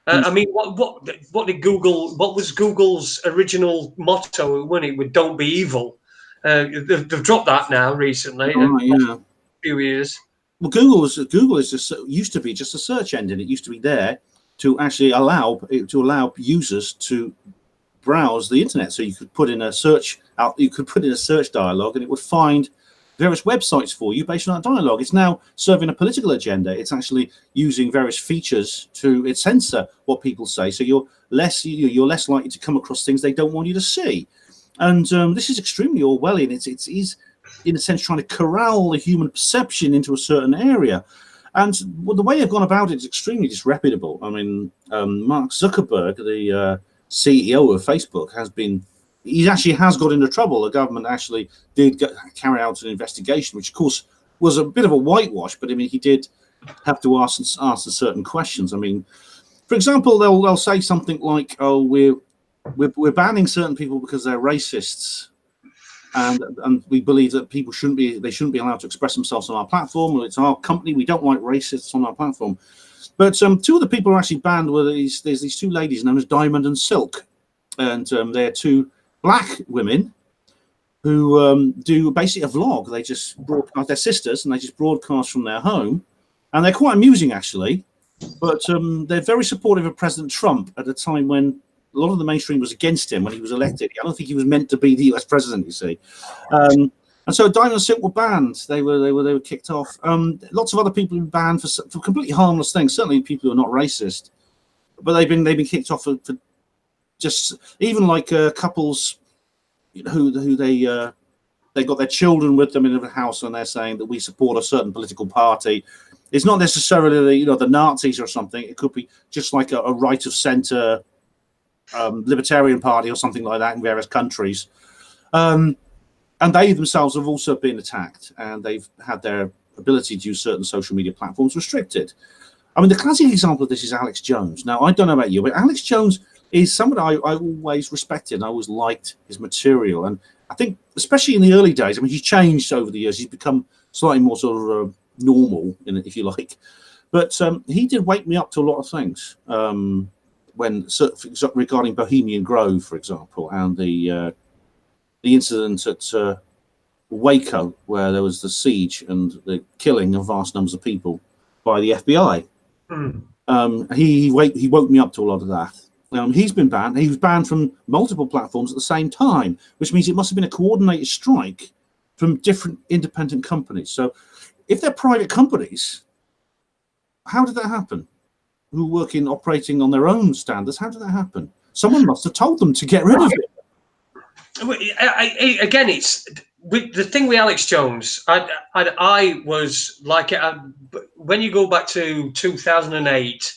I mean, what did Google? What was Google's original motto? When it would "Don't be evil." They've dropped that now recently. A few years. Well, Google is just used to be just a search engine. It used to be there to actually allow users to browse the internet. So you could put in a search dialogue, and it would find various websites for you based on that dialogue. It's now serving a political agenda. It's actually using various features to censor what people say. So you're less likely to come across things they don't want you to see. And this is extremely Orwellian. It's in a sense trying to corral the human perception into a certain area. And the way they've gone about it is extremely disreputable. I mean, Mark Zuckerberg, the CEO of Facebook, he actually has got into trouble. The government actually did carry out an investigation, which of course was a bit of a whitewash, but I mean, he did have to ask certain questions. I mean, for example, they'll say something like, "Oh, we're banning certain people because they're racists, and we believe that people shouldn't be allowed to express themselves on our platform. It's our company. We don't like racists on our platform." But 2 of the people who are actually banned were there's these 2 ladies known as Diamond and Silk, and they're 2 Black women who do basically a vlog. They just broadcast, they're sisters, and they just broadcast from their home, and they're quite amusing actually. But they're very supportive of President Trump at a time when a lot of the mainstream was against him when he was elected. I don't think he was meant to be the US president, you see. And so Diamond and Silk were banned. They were kicked off. Lots of other people have been banned for completely harmless things. Certainly people who are not racist, but they've been kicked off for just even like couples who they got their children with them in the house, and they're saying that we support a certain political party. It's not necessarily the Nazis or something. It could be just like a right of centre libertarian party or something like that in various countries. And they themselves have also been attacked, and they've had their ability to use certain social media platforms restricted. I mean, the classic example of this is Alex Jones. Now, I don't know about you, but Alex Jones is someone I always respected. I always liked his material. And I think, especially in the early days, I mean, he's changed over the years. He's become slightly more sort of normal, if you like. But he did wake me up to a lot of things regarding Bohemian Grove, for example, and the incident at Waco, where there was the siege and the killing of vast numbers of people by the FBI. He woke me up to a lot of that. He's been banned. He was banned from multiple platforms at the same time, which means it must have been a coordinated strike from different independent companies. So if they're private companies, how did that happen? Who work operating on their own standards, how did that happen? Someone must have told them to get rid of it. Again, it's with the thing with Alex Jones. I was like, when you go back to 2008,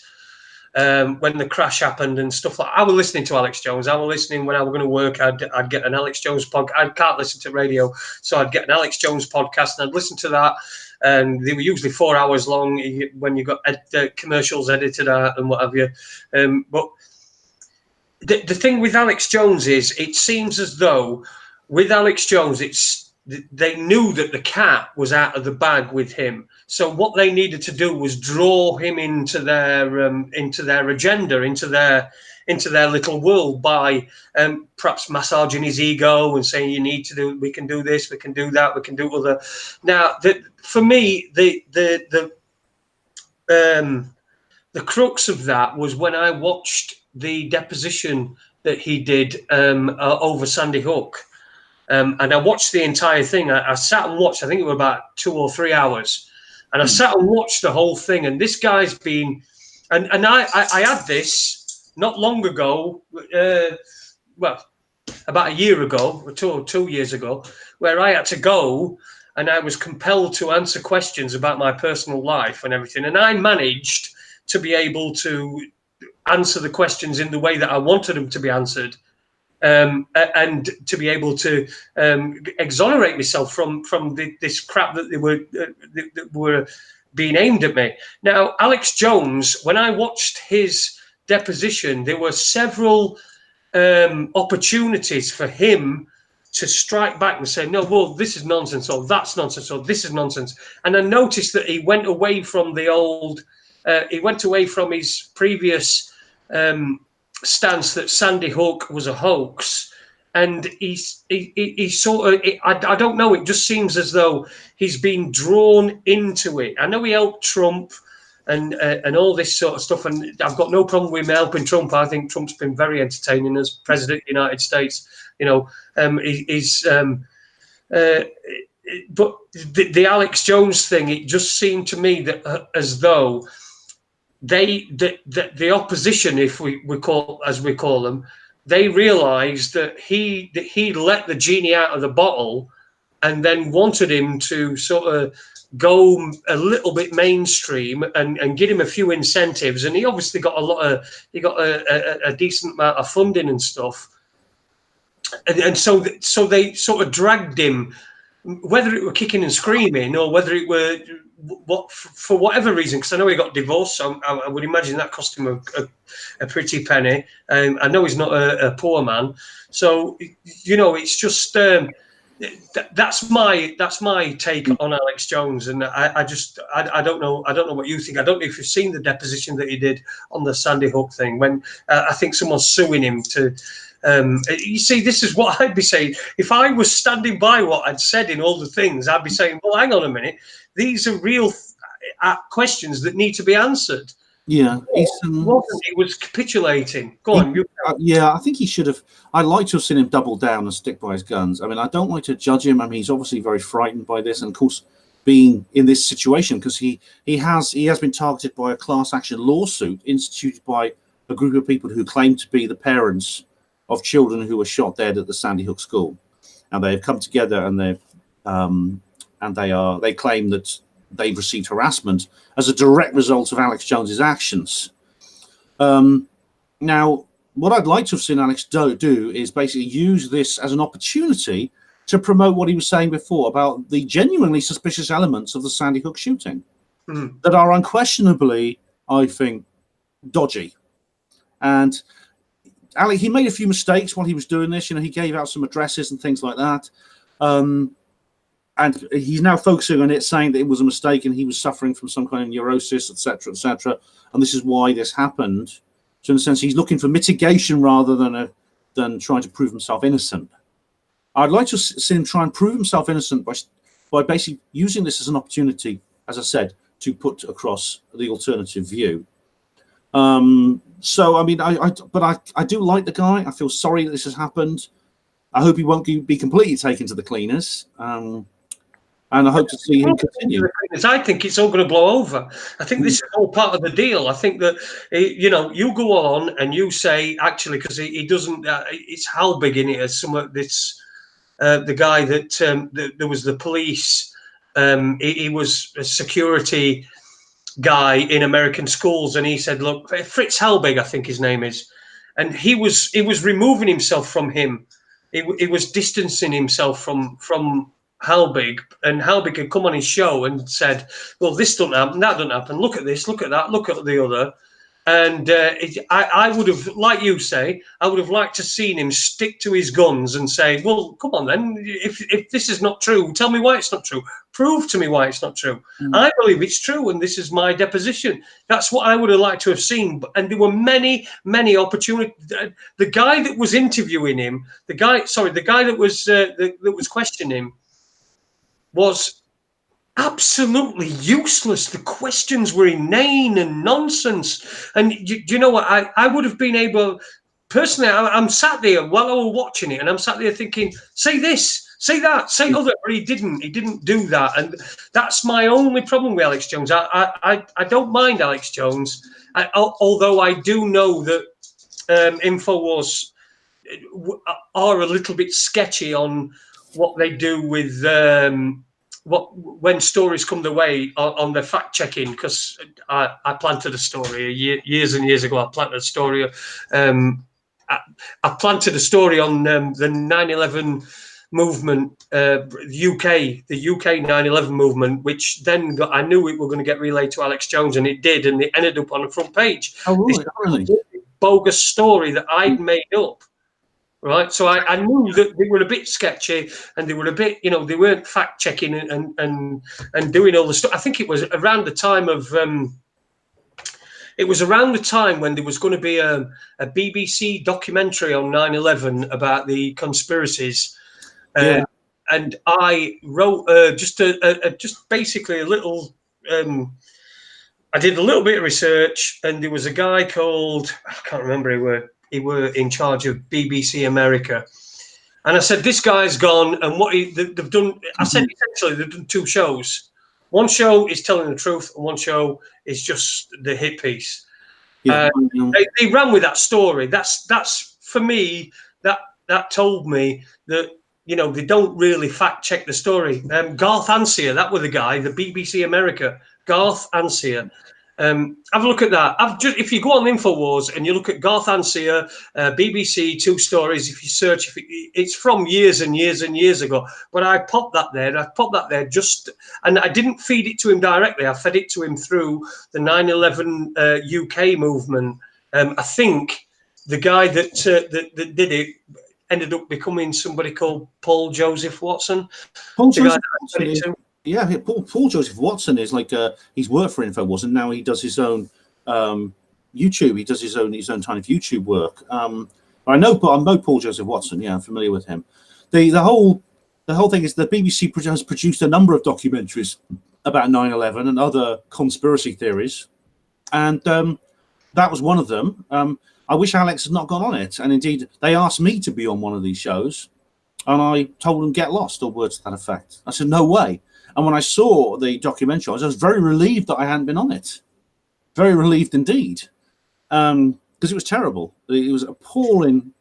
when the crash happened and stuff like that, I was listening to Alex Jones. I was listening when I was going to work. I'd get an Alex Jones podcast. I can't listen to radio, so I'd get an Alex Jones podcast and I'd listen to that. And they were usually 4 hours long when you got commercials edited out and what have you. But the thing with Alex Jones is, it seems as though with Alex Jones, they knew that the cat was out of the bag with him. So what they needed to do was draw him into their agenda, into their little world by perhaps massaging his ego and saying, "You need to do. We can do this. We can do that. We can do other." Now, for me, the crux of that was when I watched the deposition that he did over Sandy Hook. and I watched the entire thing. I sat and watched. I think it was about 2 or 3 hours, and I sat and watched the whole thing. And this guy's been, and I had this not long ago. Well, about a year ago, or 2 years ago, where I had to go and I was compelled to answer questions about my personal life and everything. And I managed to be able to answer the questions in the way that I wanted them to be answered, and to be able to exonerate myself from this crap that that were being aimed at me. Now, Alex Jones, when I watched his deposition, there were several opportunities for him to strike back and say, no, well, this is nonsense, or that's nonsense, or this is nonsense. And I noticed that he went away from the old, he went away from his previous stance that Sandy Hook was a hoax. And he sort of, I don't know, it just seems as though he's been drawn into it. I know he helped Trump and all this sort of stuff, and I've got no problem with him helping Trump. I think Trump's been very entertaining as president of the United States. You know, but the Alex Jones thing, it just seemed to me that as though the opposition, if we call, as we call them, they realised that he let the genie out of the bottle, and then wanted him to sort of go a little bit mainstream and give him a few incentives. And he obviously got a decent amount of funding and stuff. And so they sort of dragged him, whether it were kicking and screaming or whether it were for whatever reason, because I know he got divorced, so I would imagine that cost him a pretty penny. I know he's not a poor man, so you know, it's just that's my take on Alex Jones, and I don't know what you think. I don't know if you've seen the deposition that he did on the Sandy Hook thing, when I think someone's suing him to. You see, this is what I'd be saying if I was standing by what I'd said in all the things. I'd be saying, well, hang on a minute, these are real questions that need to be answered. Yeah, he was capitulating. Go on. Yeah, I think he should have. I'd like to have seen him double down and stick by his guns. I mean, I don't like to judge him. I mean, he's obviously very frightened by this, and of course, being in this situation, because he has been targeted by a class action lawsuit instituted by a group of people who claim to be the parents of children who were shot dead at the Sandy Hook school, and they have come together and they claim that they've received harassment as a direct result of Alex Jones's actions. Now, what I'd like to have seen Alex do is basically use this as an opportunity to promote what he was saying before about the genuinely suspicious elements of the Sandy Hook shooting that are unquestionably, I think, dodgy. And Alex, he made a few mistakes while he was doing this. You know, he gave out some addresses and things like that. And he's now focusing on it, saying that it was a mistake and he was suffering from some kind of neurosis, etc., etc. And this is why this happened. So in a sense, he's looking for mitigation rather than trying to prove himself innocent. I'd like to see him try and prove himself innocent by basically using this as an opportunity, as I said, to put across the alternative view. So I mean, I do like the guy. I feel sorry that this has happened. I hope he won't be completely taken to the cleaners. And I hope to see him continue. I think it's all going to blow over. I think this is all part of the deal. I think that, you know, you go on and you say, actually, because he doesn't, it's how big in it as some of this, the guy that there was the police, he was a security guy in American schools, and he said, look, Fritz Halbig, I think his name is, and he was removing himself from him. He was distancing himself from Halbig, and Halbig had come on his show and said, well, this doesn't happen, that doesn't happen, look at this, look at that, look at the other. And I would have, like you say, I would have liked to seen him stick to his guns and say, well, come on then, if this is not true, tell me why it's not true. Prove to me why it's not true. I believe it's true, and this is my deposition. That's what I would have liked to have seen. And there were many, many opportunities. The guy that was interviewing him, the guy that was questioning him was absolutely useless. The questions were inane and nonsense. And you know what? I would have been able, personally, I'm sat there while I was watching it, and I'm sat there thinking, say this, say that, say other, but he didn't do that, and that's my only problem with Alex Jones. I don't mind Alex Jones, although I do know that InfoWars are a little bit sketchy on what they do with when stories come their way on the fact checking, because I planted a story years and years ago. I planted a story. I planted a story on the 9/11 movement, the UK 9/11 movement, which then I knew it were going to get relayed to Alex Jones, and it did, and it ended up on the front page. Oh, really? This bogus story that I'd made up. Right, so I knew that they were a bit sketchy, and they were a bit, they weren't fact checking and doing all the stuff. I think it was around the time of, it was around the time when there was going to be a BBC documentary on 9/11 about the conspiracies, Yeah. and I wrote just basically a little. I did a little bit of research, and there was a guy called, I can't remember, he were in charge of BBC America, and I said, this guy's gone, and what they've done, I said essentially they've done two shows. One show is telling the truth, and one show is just the hit piece. Yeah. They ran with that story. That's for me, that told me that they don't really fact check the story. Garth Ansier, that was the guy, the BBC America, Garth Ansier. Have a look at that. If you go on InfoWars and you look at Garth Ansier, BBC, two stories, if you search, it's from years and years and years ago. But I popped that there. And I didn't feed it to him directly. I fed it to him through the 9/11 UK movement. I think the guy that did it ended up becoming somebody called Paul Joseph Watson. Paul Joseph Watson. Yeah, Paul Joseph Watson is like he's worked for InfoWars, and now he does his own YouTube. He does his own kind of YouTube work. I know Paul Joseph Watson. Yeah, I'm familiar with him. The whole thing is the BBC has produced a number of documentaries about 9/11 and other conspiracy theories, and that was one of them. I wish Alex had not gone on it, and indeed they asked me to be on one of these shows, and I told them get lost, or words to that effect. I said no way. And when I saw the documentary, I was very relieved that I hadn't been on it. Very relieved indeed, because it was terrible. It was appalling,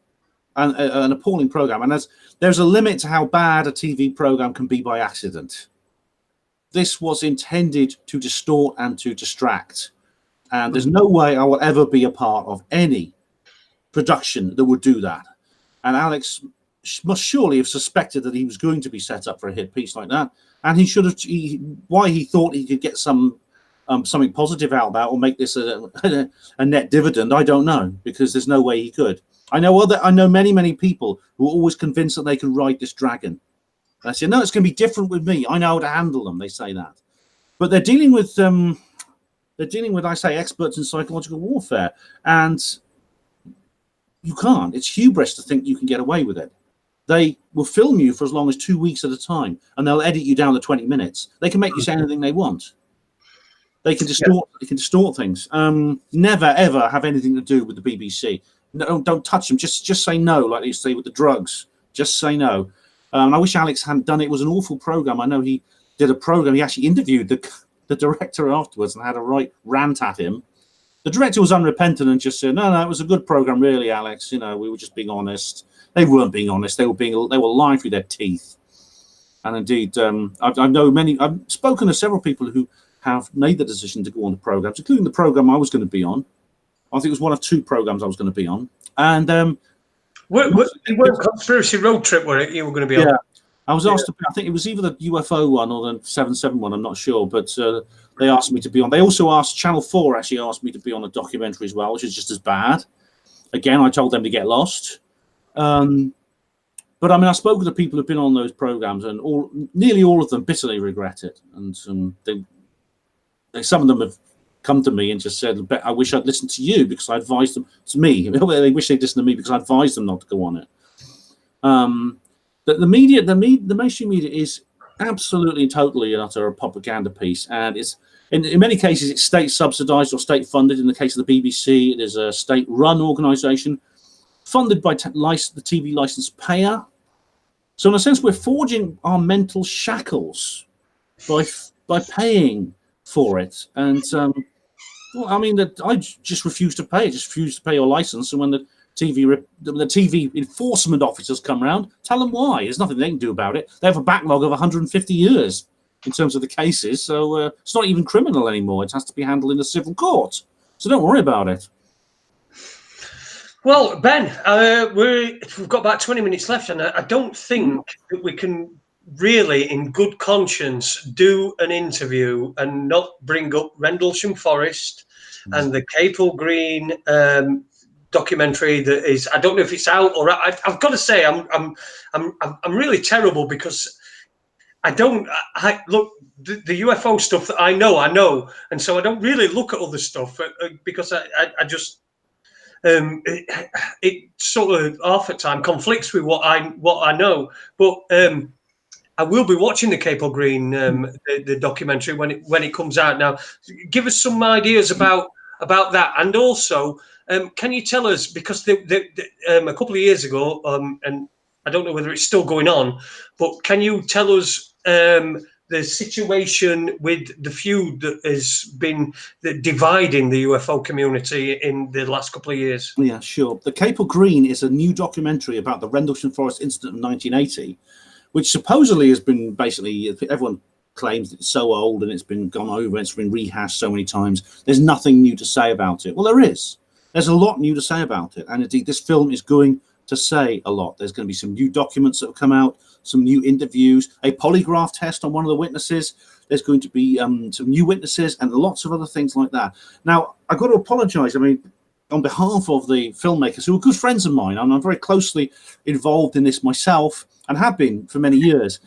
an appalling program. And there's a limit to how bad a TV program can be by accident. This was intended to distort and to distract. And there's no way I will ever be a part of any production that would do that. And Alex must surely have suspected that he was going to be set up for a hit piece like that. And he should have. Why he thought he could get something positive out of that, or make this a net dividend, I don't know, because there's no way he could. I know many people who are always convinced that they can ride this dragon. I say no, it's going to be different with me. I know how to handle them. They say that, but they're dealing with I say experts in psychological warfare, and you can't. It's hubris to think you can get away with it. They will film you for as long as 2 weeks at a time, and they'll edit you down to 20 minutes. They can make you say anything they want. They can distort. Yeah. They can distort things. Never ever have anything to do with the BBC. No, don't touch them. Just say no, like they used to say with the drugs. Just say no. I wish Alex hadn't done it. It was an awful program. I know he did a program. He actually interviewed the director afterwards and had a right rant at him. The director was unrepentant and just said, "No, it was a good program, really, Alex. We were just being honest." They weren't being honest. They were lying through their teeth. And indeed, I've spoken to several people who have made the decision to go on the programs, including the program I was going to be on. I think it was one of two programs I was going to be on. And it weren't Conspiracy Road Trip, were it? You were going to be on. I was asked to. I think it was either the UFO one or the 7/7 one. I'm not sure, but they asked me to be on. They also asked Channel 4 actually asked me to be on a documentary as well, which is just as bad. Again, I told them to get lost. But I mean, I've spoken to people who've been on those programs, and nearly all of them bitterly regret it. And some of them have come to me and just said, "I wish I'd listened to you because I advised them." To me, they wish they'd listened to me because I advised them not to go on it. The media, the mainstream media, is absolutely and totally and utter a propaganda piece, and it's in many cases it's state subsidised or state funded. In the case of the BBC, it is a state-run organisation. funded by the TV license payer. So in a sense, we're forging our mental shackles by paying for it. And well, I mean, I just refuse to pay. Just refuse to pay your license. And when the TV enforcement officers come around, tell them why. There's nothing they can do about it. They have a backlog of 150 years in terms of the cases. So it's not even criminal anymore. It has to be handled in a civil court. So don't worry about it. Well, Ben, we've got about 20 minutes left, and I don't think that we can really, in good conscience, do an interview and not bring up Rendlesham Forest and the Capel Green documentary that is. I don't know if it's out or I've got to say I'm really terrible because I look the UFO stuff that I know, and so I don't really look at other stuff because I just. It sort of half at time conflicts with what I know, but I will be watching the Capel Green the documentary when it comes out. Now, give us some ideas about that, and also can you tell us, because a couple of years ago, and I don't know whether it's still going on, but can you tell us the situation with the feud that has been dividing the UFO community in the last couple of years? Yeah, sure. The Capel Green is a new documentary about the Rendlesham Forest incident of 1980, which supposedly has been basically, everyone claims it's so old and it's been gone over, it's been rehashed so many times. There's nothing new to say about it. Well, there is. There's a lot new to say about it. And indeed, this film is going to say a lot. There's going to be some new documents that have come out, some new interviews, a polygraph test on one of the witnesses. There's going to be some new witnesses and lots of other things like that. Now, I've got to apologize. I mean, on behalf of the filmmakers, who are good friends of mine, and I'm very closely involved in this myself and have been for many years,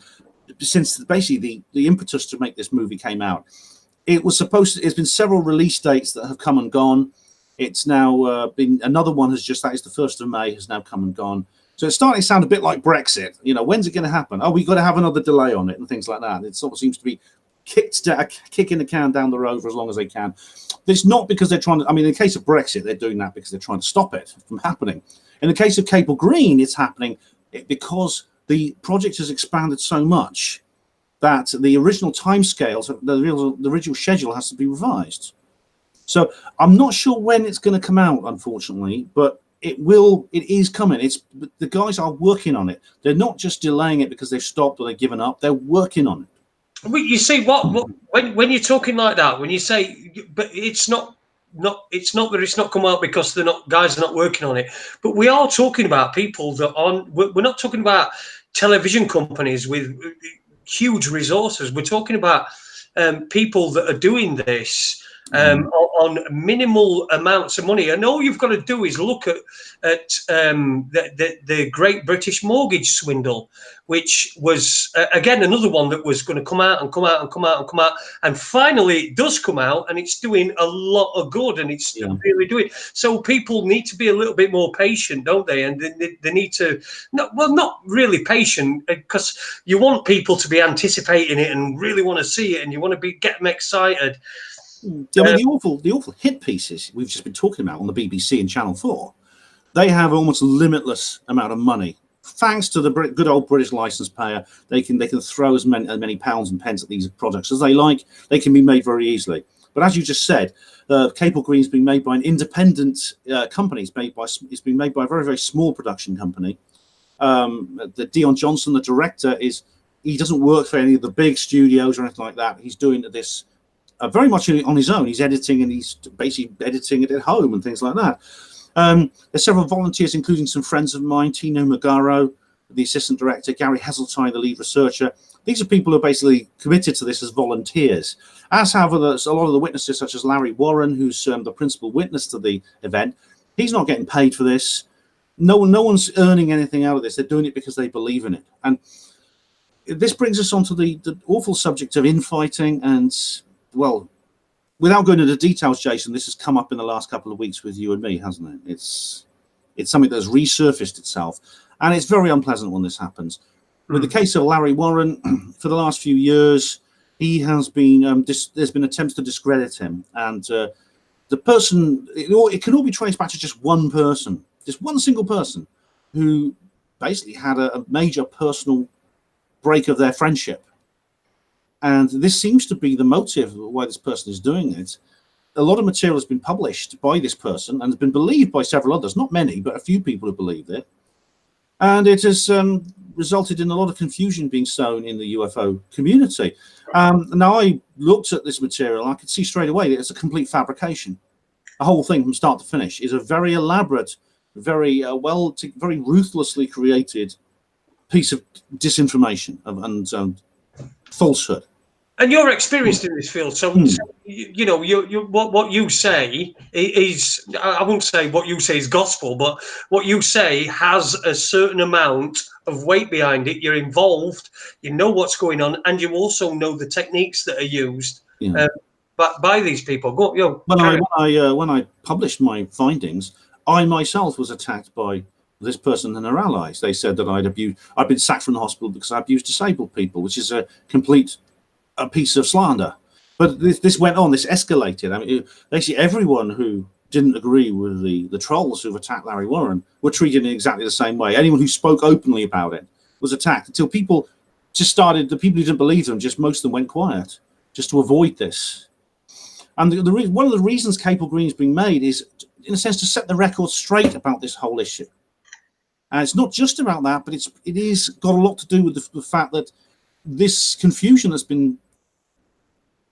since basically the impetus to make this movie came out. It's been several release dates that have come and gone. It's now been, another one has just, that is the 1st of May, has now come and gone. So it's starting to sound a bit like Brexit. You know, when's it going to happen? Oh, we've got to have another delay on it and things like that. It sort of seems to be kicking the can down the road for as long as they can. It's not because they're trying to, I mean, in the case of Brexit, they're doing that because they're trying to stop it from happening. In the case of Capel Green, it's happening because the project has expanded so much that the original timescales, the original schedule has to be revised. So I'm not sure when it's going to come out, unfortunately, but it is coming. The guys are working on it. They're not just delaying it because they've stopped or they've given up. They're working on it. Well, you see, when you're talking like that, when you say, but it's not that it's not come out because guys are not working on it, but we are talking about people that we're not talking about television companies with huge resources. We're talking about people that are doing this on minimal amounts of money, and all you've got to do is look at the Great British Mortgage swindle, which was again another one that was going to come out, and finally it does come out, and it's doing a lot of good, and it's really doing. So people need to be a little bit more patient, don't they? And they need to not really patient, because you want people to be anticipating it and really want to see it, and you want to get them excited. I mean, the awful hit pieces we've just been talking about on the BBC and Channel 4, they have almost limitless amount of money. Thanks to the good old British license payer, they can throw as many pounds and pence at these products as they like. They can be made very easily. But as you just said, Capel Green's been made by an independent company. It's been made by a very, very small production company. The Dion Johnson, the director, he doesn't work for any of the big studios or anything like that. He's doing this very much on his own. He's editing, and he's basically editing it at home and things like that. There's several volunteers, including some friends of mine, Tino Magaro, the assistant director, Gary Heseltine, the lead researcher. These are people who are basically committed to this as volunteers, as have a lot of the witnesses, such as Larry Warren, who's the principal witness to the event. He's not getting paid for this. No one's earning anything out of this. They're doing it because they believe in it. And this brings us on to the awful subject of infighting. And, well, without going into details, Jason, this has come up in the last couple of weeks with you and me, hasn't it? It's something that's resurfaced itself, and it's very unpleasant when this happens. With the case of Larry Warren, for the last few years, he has been there's been attempts to discredit him, and the person, it can all be traced back to just one person. just one single person who basically had a major personal break of their friendship. And this seems to be the motive of why this person is doing it. A lot of material has been published by this person and has been believed by several others, not many, but a few people have believed it. And it has resulted in a lot of confusion being sown in the UFO community. Now, I looked at this material, and I could see straight away that it's a complete fabrication. The whole thing from start to finish is a very elaborate, very very ruthlessly created piece of disinformation and falsehood. And you're experienced in this field, so you know what you say is, I wouldn't say what you say is gospel, but what you say has a certain amount of weight behind it. You're involved, you know what's going on, and you also know the techniques that are used by these people. When I published my findings, I myself was attacked by this person and her allies. They said that I'd been sacked from the hospital because I abused disabled people, which is a piece of slander. But this went on, this escalated. I mean, basically everyone who didn't agree with the trolls who've attacked Larry Warren were treated in exactly the same way. Anyone who spoke openly about it was attacked, until people just started, the people who didn't believe them, just most of them went quiet, just to avoid this. And one of the reasons Capel Green is being made is, in a sense, to set the record straight about this whole issue. And it's not just about that, but it is got a lot to do with the fact that this confusion that's been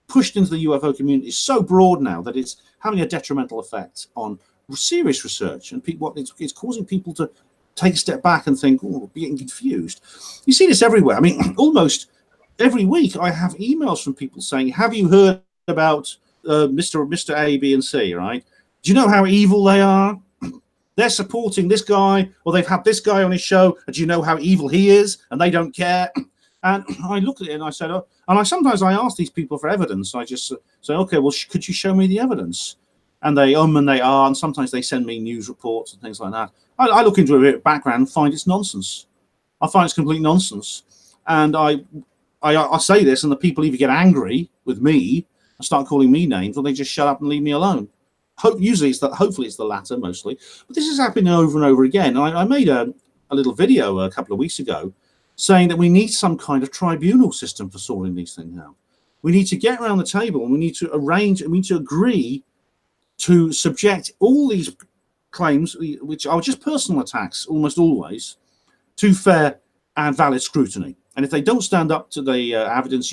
pushed into the UFO community is so broad now that it's having a detrimental effect on serious research, and people, it's causing people to take a step back and think, oh, we're getting confused. You see this everywhere. I mean, almost every week I have emails from people saying, have you heard about Mr. A, B, and C, right? Do you know how evil they are? They're supporting this guy, or they've had this guy on his show, and do you know how evil he is? And they don't care. And I looked at it and I said, oh, and sometimes I ask these people for evidence. I just say, okay, well, could you show me the evidence? And they and they are, and sometimes they send me news reports and things like that. I look into a bit of background and find it's nonsense. I find it's complete nonsense. And I say this, and the people either get angry with me and start calling me names, or they just shut up and leave me alone. Hopefully it's the latter mostly. But this is happening over and over again. I made a little video a couple of weeks ago saying that we need some kind of tribunal system for sorting these things out. We need to get around the table, and we need to arrange, and we need to agree to subject all these claims, which are just personal attacks almost always, to fair and valid scrutiny. And if they don't stand up to the evidence,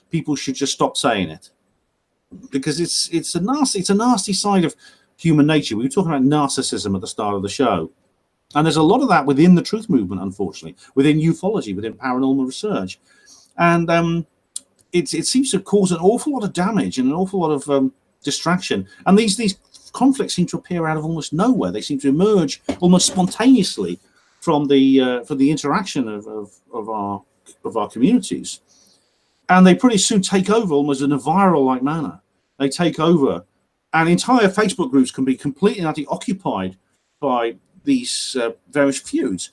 people should just stop saying it, because it's a nasty side of human nature. We were talking about narcissism at the start of the show. And there's a lot of that within the truth movement, unfortunately, within ufology, within paranormal research. And it seems to cause an awful lot of damage and an awful lot of distraction. And these conflicts seem to appear out of almost nowhere. They seem to emerge almost spontaneously from the interaction of our communities. And they pretty soon take over almost in a viral-like manner. They take over. And entire Facebook groups can be completely and utterly occupied by these various feuds,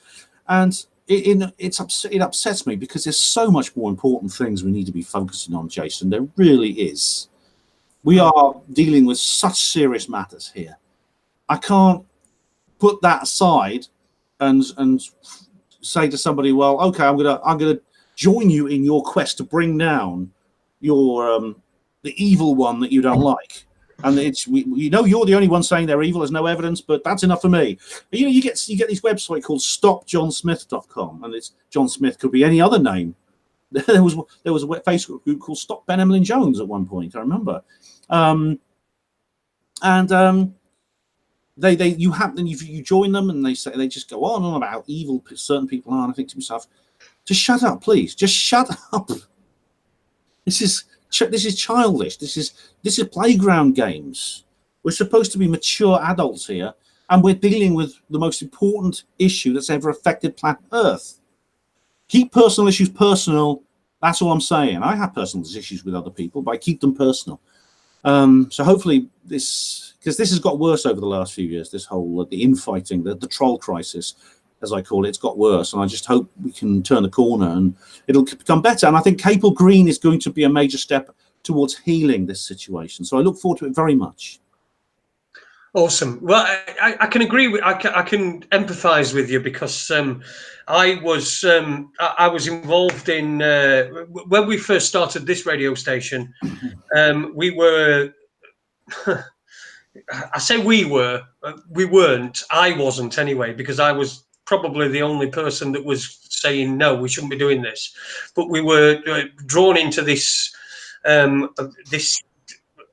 and it upsets me, because there's so much more important things we need to be focusing on, Jason. There really is. We are dealing with such serious matters here. I can't put that aside and say to somebody, well, okay, I'm gonna join you in your quest to bring down your the evil one that you don't like. And you know, you're the only one saying they're evil. There's no evidence, but that's enough for me. You know, you get this website called stopjohnsmith.com, and it's John Smith could be any other name. There was a Facebook group called Stop Ben Emlyn Jones at one point, I remember. You join them, and they just go on and about how evil certain people are. And I think to myself, just shut up, please. Just shut up. This is childish. This is playground games. We're supposed to be mature adults here, and we're dealing with the most important issue that's ever affected planet Earth. Keep personal issues personal. That's all I'm saying. I have personal issues with other people, but I keep them personal. So hopefully because this has got worse over the last few years, this whole the infighting, the troll crisis, as I call it, it's got worse, and I just hope we can turn the corner and it'll become better. And I think Capel Green is going to be a major step towards healing this situation. So I look forward to it very much. Awesome. Well, I can agree with. I can empathise with you because I was involved in when we first started this radio station. We were. I say we weren't. I wasn't anyway, because I was probably the only person that was saying no, we shouldn't be doing this. But we were drawn into this this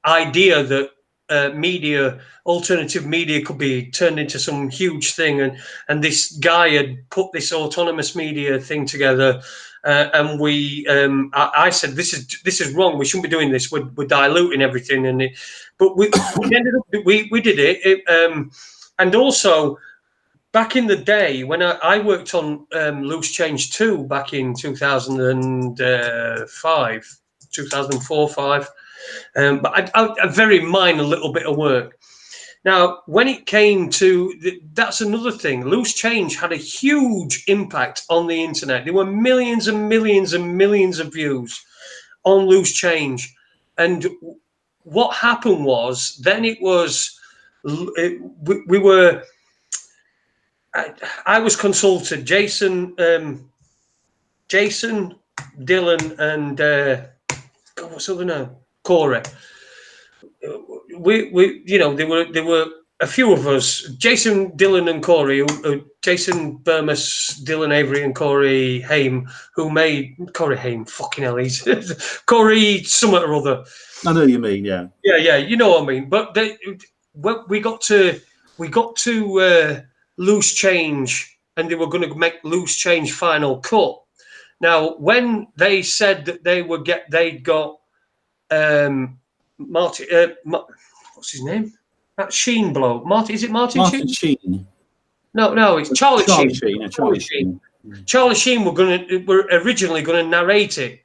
idea that alternative media could be turned into some huge thing, and this guy had put this autonomous media thing together, and I said this is wrong, we shouldn't be doing this, we're diluting everything, but we ended up, we did it, and also back in the day when I worked on Loose Change 2 back in 2005, 2004-5. But a very minor little bit of work. Now, when it came to that's another thing. Loose Change had a huge impact on the internet. There were millions and millions and millions of views on Loose Change, and what happened was then I was consulted. Jason, Dylan, and what's the other name? Corey. We there were a few of us, Jason, Dylan, and Corey, Jason Burmess, Dylan Avery, and Corey Haim, who made Corey Haim. Fucking hell, he's Corey something or other. I know what you mean, yeah. Yeah, you know what I mean. But we got to Loose Change, and they were going to make Loose Change Final Cut. Now, when they said that they got Marty, what's his name? That Sheen bloke. Marty, is it Martin Sheen? No, it's Charlie Sheen. Charlie Sheen. Charlie Sheen were originally going to narrate it.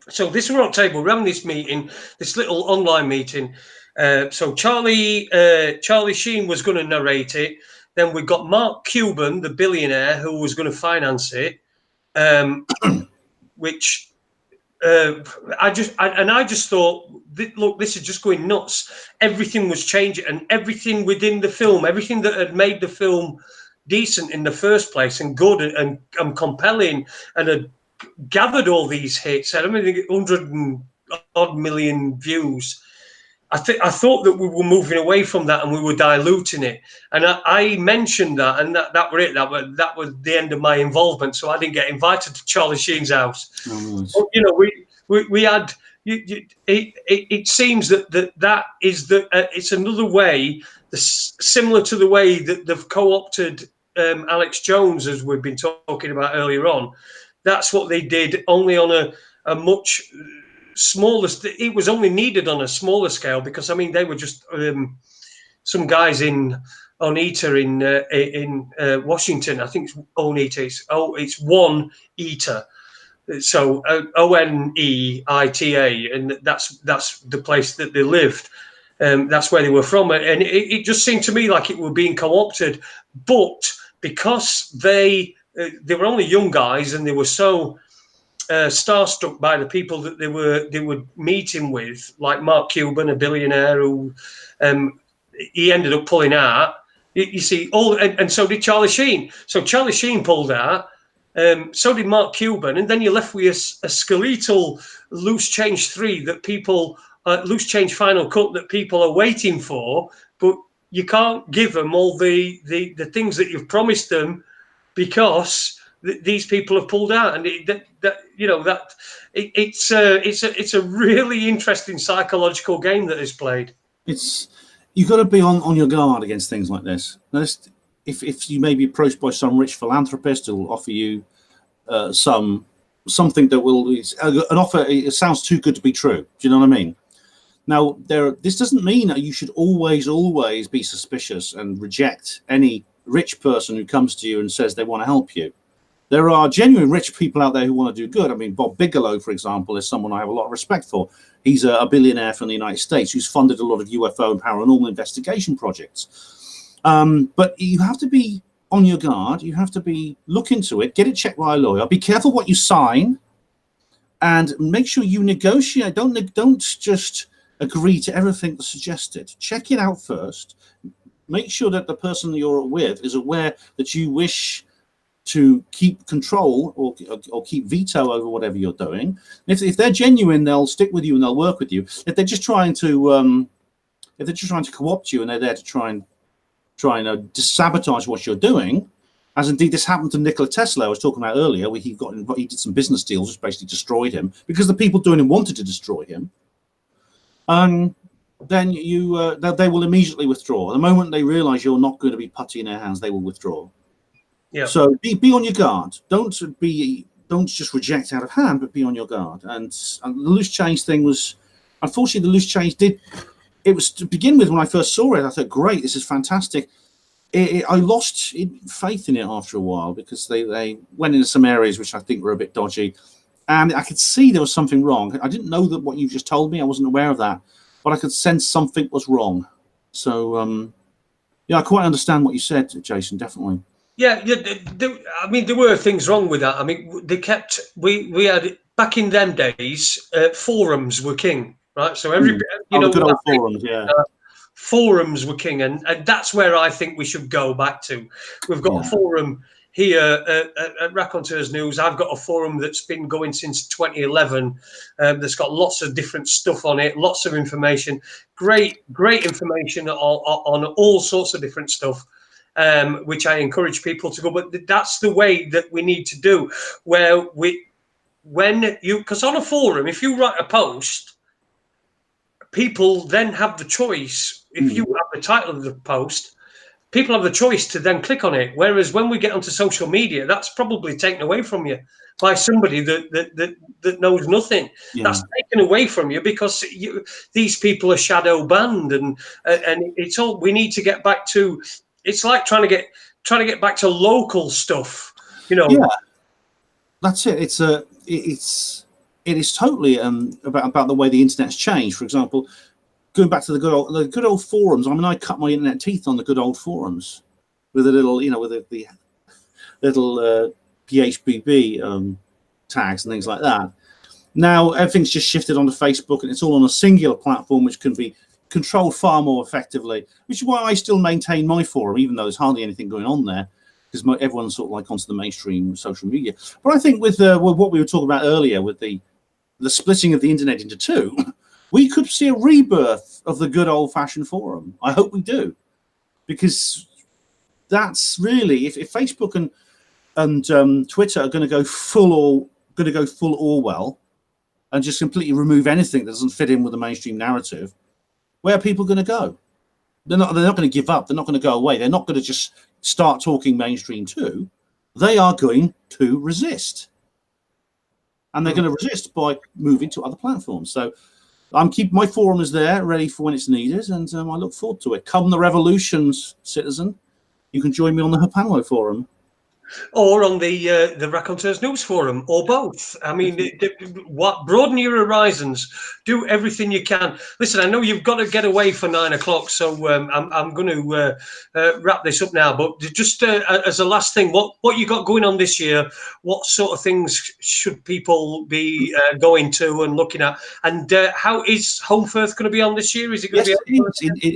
So this was October. We're having this meeting, this little online meeting. So Charlie Sheen was going to narrate it. Then we got Mark Cuban, the billionaire, who was going to finance it, which. I just thought, look, this is just going nuts. Everything was changing, and everything within the film, everything that had made the film decent in the first place and good and compelling, and had gathered all these hits. I mean, 100 and odd million views. I thought that we were moving away from that and we were diluting it. And I mentioned that, and that was it. That was the end of my involvement. So I didn't get invited to Charlie Sheen's house. Oh, nice. But, we had. It seems that is it's another way, similar to the way that they've co-opted Alex Jones, as we've been talking about earlier on. That's what they did, only on a much smaller. It was only needed on a smaller scale, because I mean they were just some guys in Oneida in Washington. I think it's Oneida. It's One Eater. So Oneita, and that's the place that they lived. That's where they were from, and it just seemed to me like it were being co-opted. But because they were only young guys, and they were so starstruck by the people that they were meeting with, like Mark Cuban, a billionaire who he ended up pulling out. You see, and so did Charlie Sheen. So Charlie Sheen pulled out. So did Mark Cuban, and then you're left with a skeletal Loose Change 3 that people, Loose Change Final Cut that people are waiting for, but you can't give them all the things that you've promised them, because these people have pulled out, and it's a really interesting psychological game that is played. You've got to be on your guard against things like this. If you may be approached by some rich philanthropist who will offer you something that will an offer, it sounds too good to be true. Do you know what I mean? Now, this doesn't mean that you should always be suspicious and reject any rich person who comes to you and says they want to help you. There are genuine rich people out there who want to do good. I mean, Bob Bigelow, for example, is someone I have a lot of respect for. He's a billionaire from the United States who's funded a lot of UFO and paranormal investigation projects. But you have to be on your guard. You have to look into it, get it checked by a lawyer. Be careful what you sign, and make sure you negotiate. Don't just agree to everything that's suggested. Check it out first. Make sure that the person you're with is aware that you wish to keep control or keep veto over whatever you're doing. If they're genuine, they'll stick with you and they'll work with you. If they're just trying to co-opt you and they're there to try and sabotage what you're doing, as indeed this happened to Nikola Tesla I was talking about earlier, where he did some business deals which basically destroyed him because the people doing him wanted to destroy him. Then they will immediately withdraw. The moment they realise you're not going to be putty in their hands, they will withdraw. Yeah. So be on your guard. Don't just reject out of hand, but be on your guard. And the loose change thing was, unfortunately, the loose change did. It was to begin with when I first saw it. I thought, great, this is fantastic. I lost faith in it after a while because they went into some areas which I think were a bit dodgy, and I could see there was something wrong. I didn't know that what you just told me. I wasn't aware of that, but I could sense something was wrong. So yeah, I quite understand what you said, Jason. Definitely. Yeah, I mean, there were things wrong with that. I mean, we had back in them days, forums were king, right? So good old forums, yeah. Forums were king, and that's where I think we should go back to. We've got a forum here at Raconteurs News. I've got a forum that's been going since 2011. That's got lots of different stuff on it, lots of information, great information on all sorts of different stuff. Which I encourage people to go, but that's the way that we need to do. Because on a forum, if you write a post, people then have the choice. If you have the title of the post, people have the choice to then click on it. Whereas when we get onto social media, that's probably taken away from you by somebody that knows nothing. Yeah. That's taken away from you because these people are shadow banned, and it's all. We need to get back to. It's like trying to get back to local stuff, you know. Yeah, that's it. It is totally about the way the internet's changed. For example, going back to the good old forums. I mean, I cut my internet teeth on the good old forums with a little, with the little PHBB tags and things like that. Now everything's just shifted onto Facebook, and it's all on a singular platform, which can be controlled far more effectively, which is why I still maintain my forum, even though there's hardly anything going on there, because everyone's sort of like onto the mainstream social media. But I think with what we were talking about earlier, with the splitting of the internet into two, we could see a rebirth of the good old-fashioned forum. I hope we do, because that's really, if Facebook and Twitter are going to go full Orwell and just completely remove anything that doesn't fit in with the mainstream narrative, where are people going to go? They're not going to give up. They're not going to go away. They're not going to just start talking mainstream too. They are going to resist. And they're going to resist by moving to other platforms. So I'm keeping my forum is there, ready for when it's needed, and I look forward to it. Come the revolutions, citizen. You can join me on the Hapanlo forum. Or on the Raconteurs News forum, or both. I mean, broaden your horizons. Do everything you can. Listen, I know you've got to get away for 9 o'clock, so I'm going to wrap this up now. But just as a last thing, what you got going on this year? What sort of things should people be going to and looking at? And how is Home Firth going to be on this year? Is it going to be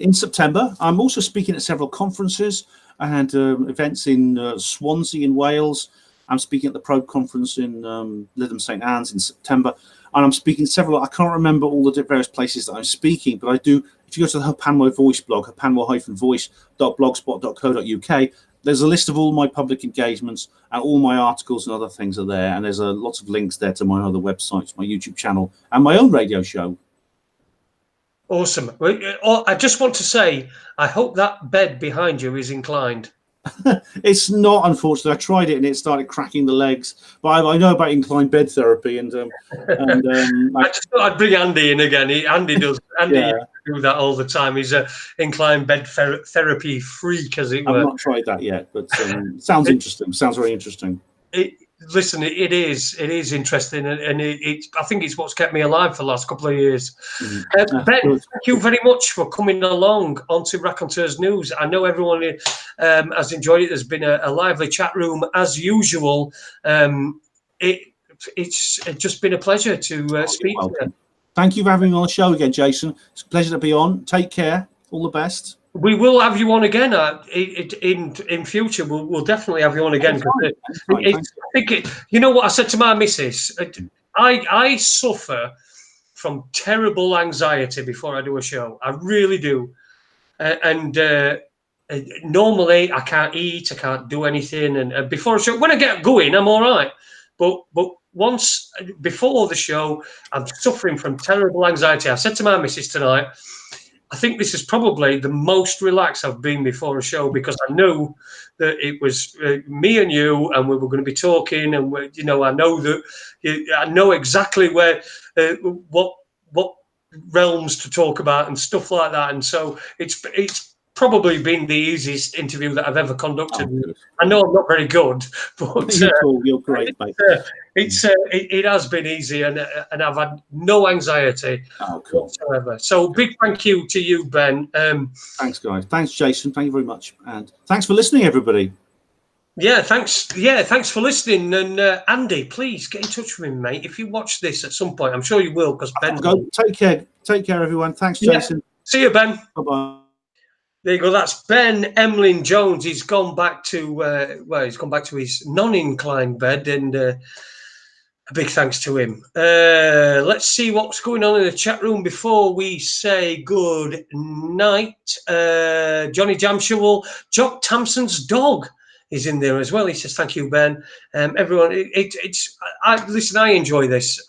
in September? I'm also speaking at several conferences. I had events in Swansea in Wales. I'm speaking at the Probe conference in Lytham St Anne's in September, and I'm speaking several. I can't remember all the various places that I'm speaking, but I do. If you go to the Hapanlo Voice blog, hapanlo-voice.blogspot.co.uk, there's a list of all my public engagements and all my articles and other things are there, and there's lots of links there to my other websites, my YouTube channel, and my own radio show. Awesome. I just want to say, I hope that bed behind you is inclined. It's not, unfortunately. I tried it and it started cracking the legs. But I know about inclined bed therapy, and I just thought I'd bring Andy in again. Andy does do that all the time. He's a inclined bed therapy freak, as it were. I've not tried that yet, but sounds interesting. Sounds very interesting. Listen, it is interesting, and I think it's what's kept me alive for the last couple of years. Ben, thank you very much for coming along onto Raconteurs News. I know everyone has enjoyed it. There's been a lively chat room as usual. It's just been a pleasure to speak to you. Thank you for having me on the show again, Jason. It's a pleasure to be on. Take care. All the best. We will have you on again in future. We'll definitely have you on again. I think you know what I said to my missus. I suffer from terrible anxiety before I do a show. I really do, normally I can't eat, I can't do anything, and before a show, when I get going, I'm all right. But once before the show, I'm suffering from terrible anxiety. I said to my missus tonight, I think this is probably the most relaxed I've been before a show, because I knew that it was me and you, and we were going to be talking, and I know that I know exactly where what realms to talk about and stuff like that, and so it's probably been the easiest interview that I've ever conducted. Oh, I know I'm not very good, but you're great, mate. It has been easy, and I've had no anxiety whatsoever. So big thank you to you, Ben. Thanks, guys. Thanks, Jason. Thank you very much, and thanks for listening, everybody. Yeah, thanks. Yeah, thanks for listening. And Andy, please get in touch with me, mate. If you watch this at some point, I'm sure you will, because Ben. Take care, everyone. Thanks, Jason. See you, Ben. Bye-bye. There you go. That's Ben Emlyn Jones. He's gone back to he's gone back to his non-inclined bed, and a big thanks to him. Let's see what's going on in the chat room before we say good night. Johnny Jamshawel, Jock Thompson's dog is in there as well. He says thank you, Ben. Everyone, listen. I enjoy this.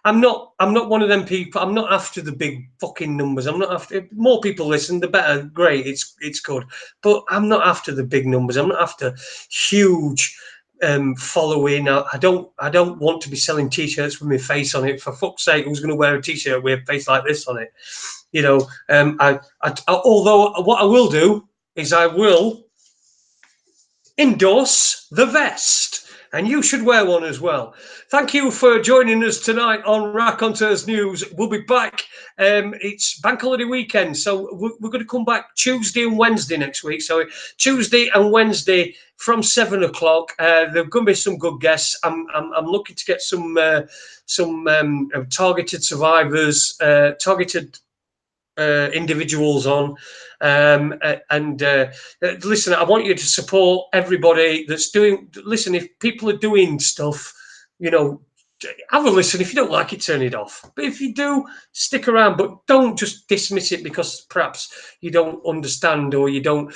I'm not one of them people. I'm not after the big fucking numbers. I'm not after more people listen, the better. Great, it's good. But I'm not after the big numbers. I'm not after huge following. I don't want to be selling t-shirts with my face on it. For fuck's sake, who's going to wear a t-shirt with a face like this on it? Although what I will do is I will endorse the vest, and you should wear one as well. Thank you for joining us tonight on Raconteurs News. We'll be back. It's bank holiday weekend, so we're going to come back Tuesday and Wednesday next week. So Tuesday and Wednesday from 7 o'clock. There are going to be some good guests. I'm looking to get some targeted survivors, targeted individuals on. Listen, I want you to support everybody that's doing. Listen, if people are doing stuff, have a listen. If you don't like it, turn it off. But if you do, stick around. But don't just dismiss it because perhaps you don't understand or you don't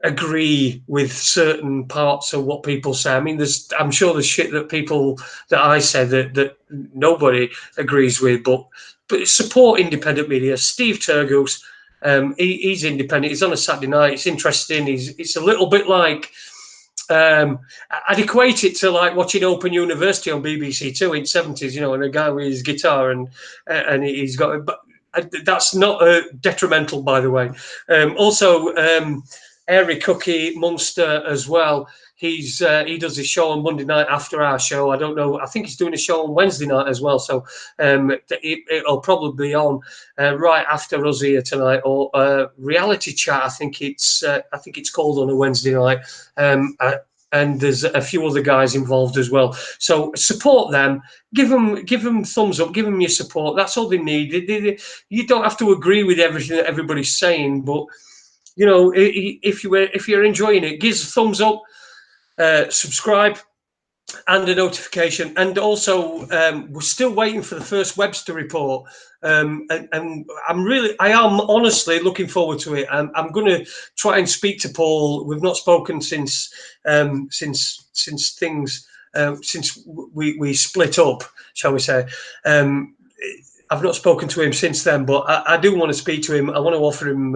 agree with certain parts of what people say. I mean, I'm sure there's shit that I say that nobody agrees with, but support independent media. Steve Turgoose, he's independent. He's on a Saturday night. It's interesting. It's a little bit like I'd equate it to like watching Open University on BBC Two in the 70s, and a guy with his guitar and he's got. But that's not detrimental, by the way. Also, Cookie Munster as well. He does his show on Monday night after our show. I don't know. I think he's doing a show on Wednesday night as well. So it'll probably be on right after us here tonight, or reality chat. I think it's called on a Wednesday night. And there's a few other guys involved as well. So support them. Give them thumbs up. Give them your support. That's all they need. You don't have to agree with everything that everybody's saying, but if you're enjoying it, give us a thumbs up. Subscribe and a notification, and also we're still waiting for the first Webster report, and I am honestly looking forward to it. I'm going to try and speak to Paul. We've not spoken since we split up, shall we say. I've not spoken to him since then, but I do want to speak to him. I want to offer him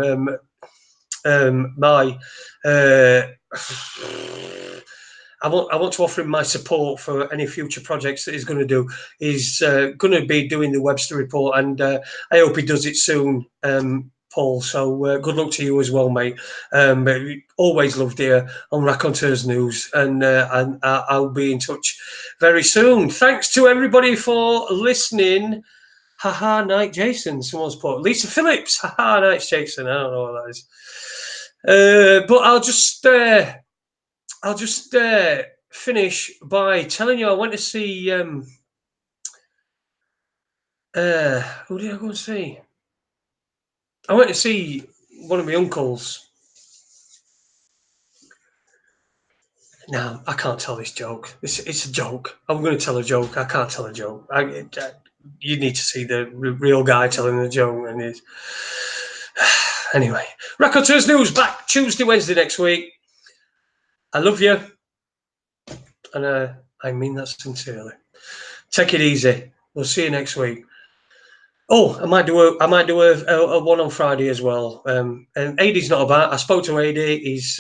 I want to offer him my support for any future projects that he's going to do. He's going to be doing the Webster report, and I hope he does it soon, Paul. So good luck to you as well, mate. Always loved here on Raconteurs News, and I'll be in touch very soon. Thanks to everybody for listening. Haha, night, Jason. Someone's put Lisa Phillips. Haha, night, Jason. I don't know what that is. But I'll just finish by telling you I went to see Who did I go and see? I went to see one of my uncles. No, I can't tell this joke. It's a joke. I'm going to tell a joke. I can't tell a joke. You need to see the real guy telling the joke. And it's anyway. Raconteurs News back Tuesday, Wednesday next week. I love you, and I mean that sincerely. Take it easy. We'll see you next week. Oh, I might do a one on Friday as well. And AD's not about. I spoke to AD. He's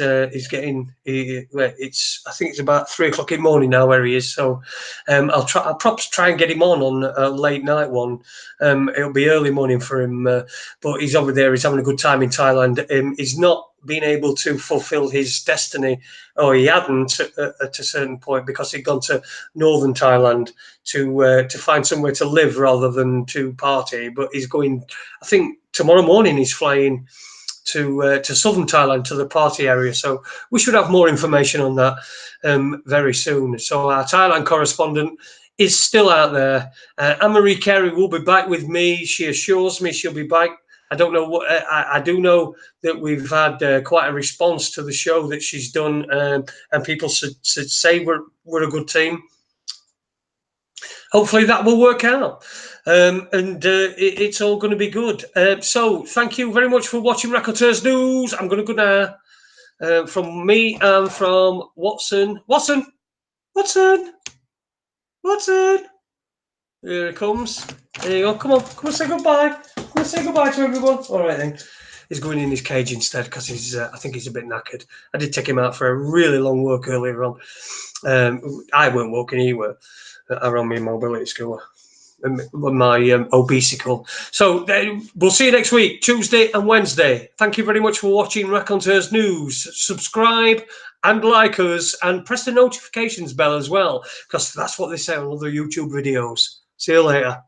getting. It's I think it's about 3 o'clock in the morning now where he is. So I'll probably try and get him on a late night one. It'll be early morning for him, but he's over there. He's having a good time in Thailand. He's not been able to fulfill his destiny, or he hadn't at a certain point, because he'd gone to northern Thailand to find somewhere to live rather than to party. But he's going, I think tomorrow morning he's flying to southern Thailand, to the party area. So we should have more information on that very soon. So our Thailand correspondent is still out there. Ann Marie Carey will be back with me. She assures me she'll be back. I don't know what I do know that we've had quite a response to the show that she's done, and people say we're a good team. Hopefully that will work out, and it's all going to be good. So thank you very much for watching Raconteurs News. I'm going to go now from me and from Watson. Here it comes. There you go. Come on, say goodbye. Come on, say goodbye to everyone. All right then. He's going in his cage instead because he's. I think he's a bit knackered. I did take him out for a really long walk earlier on. I weren't walking. He were. I ran my mobility scooter, my obesicle. So we'll see you next week, Tuesday and Wednesday. Thank you very much for watching Raconteurs News. Subscribe and like us, and press the notifications bell as well, because that's what they say on other YouTube videos. See you later.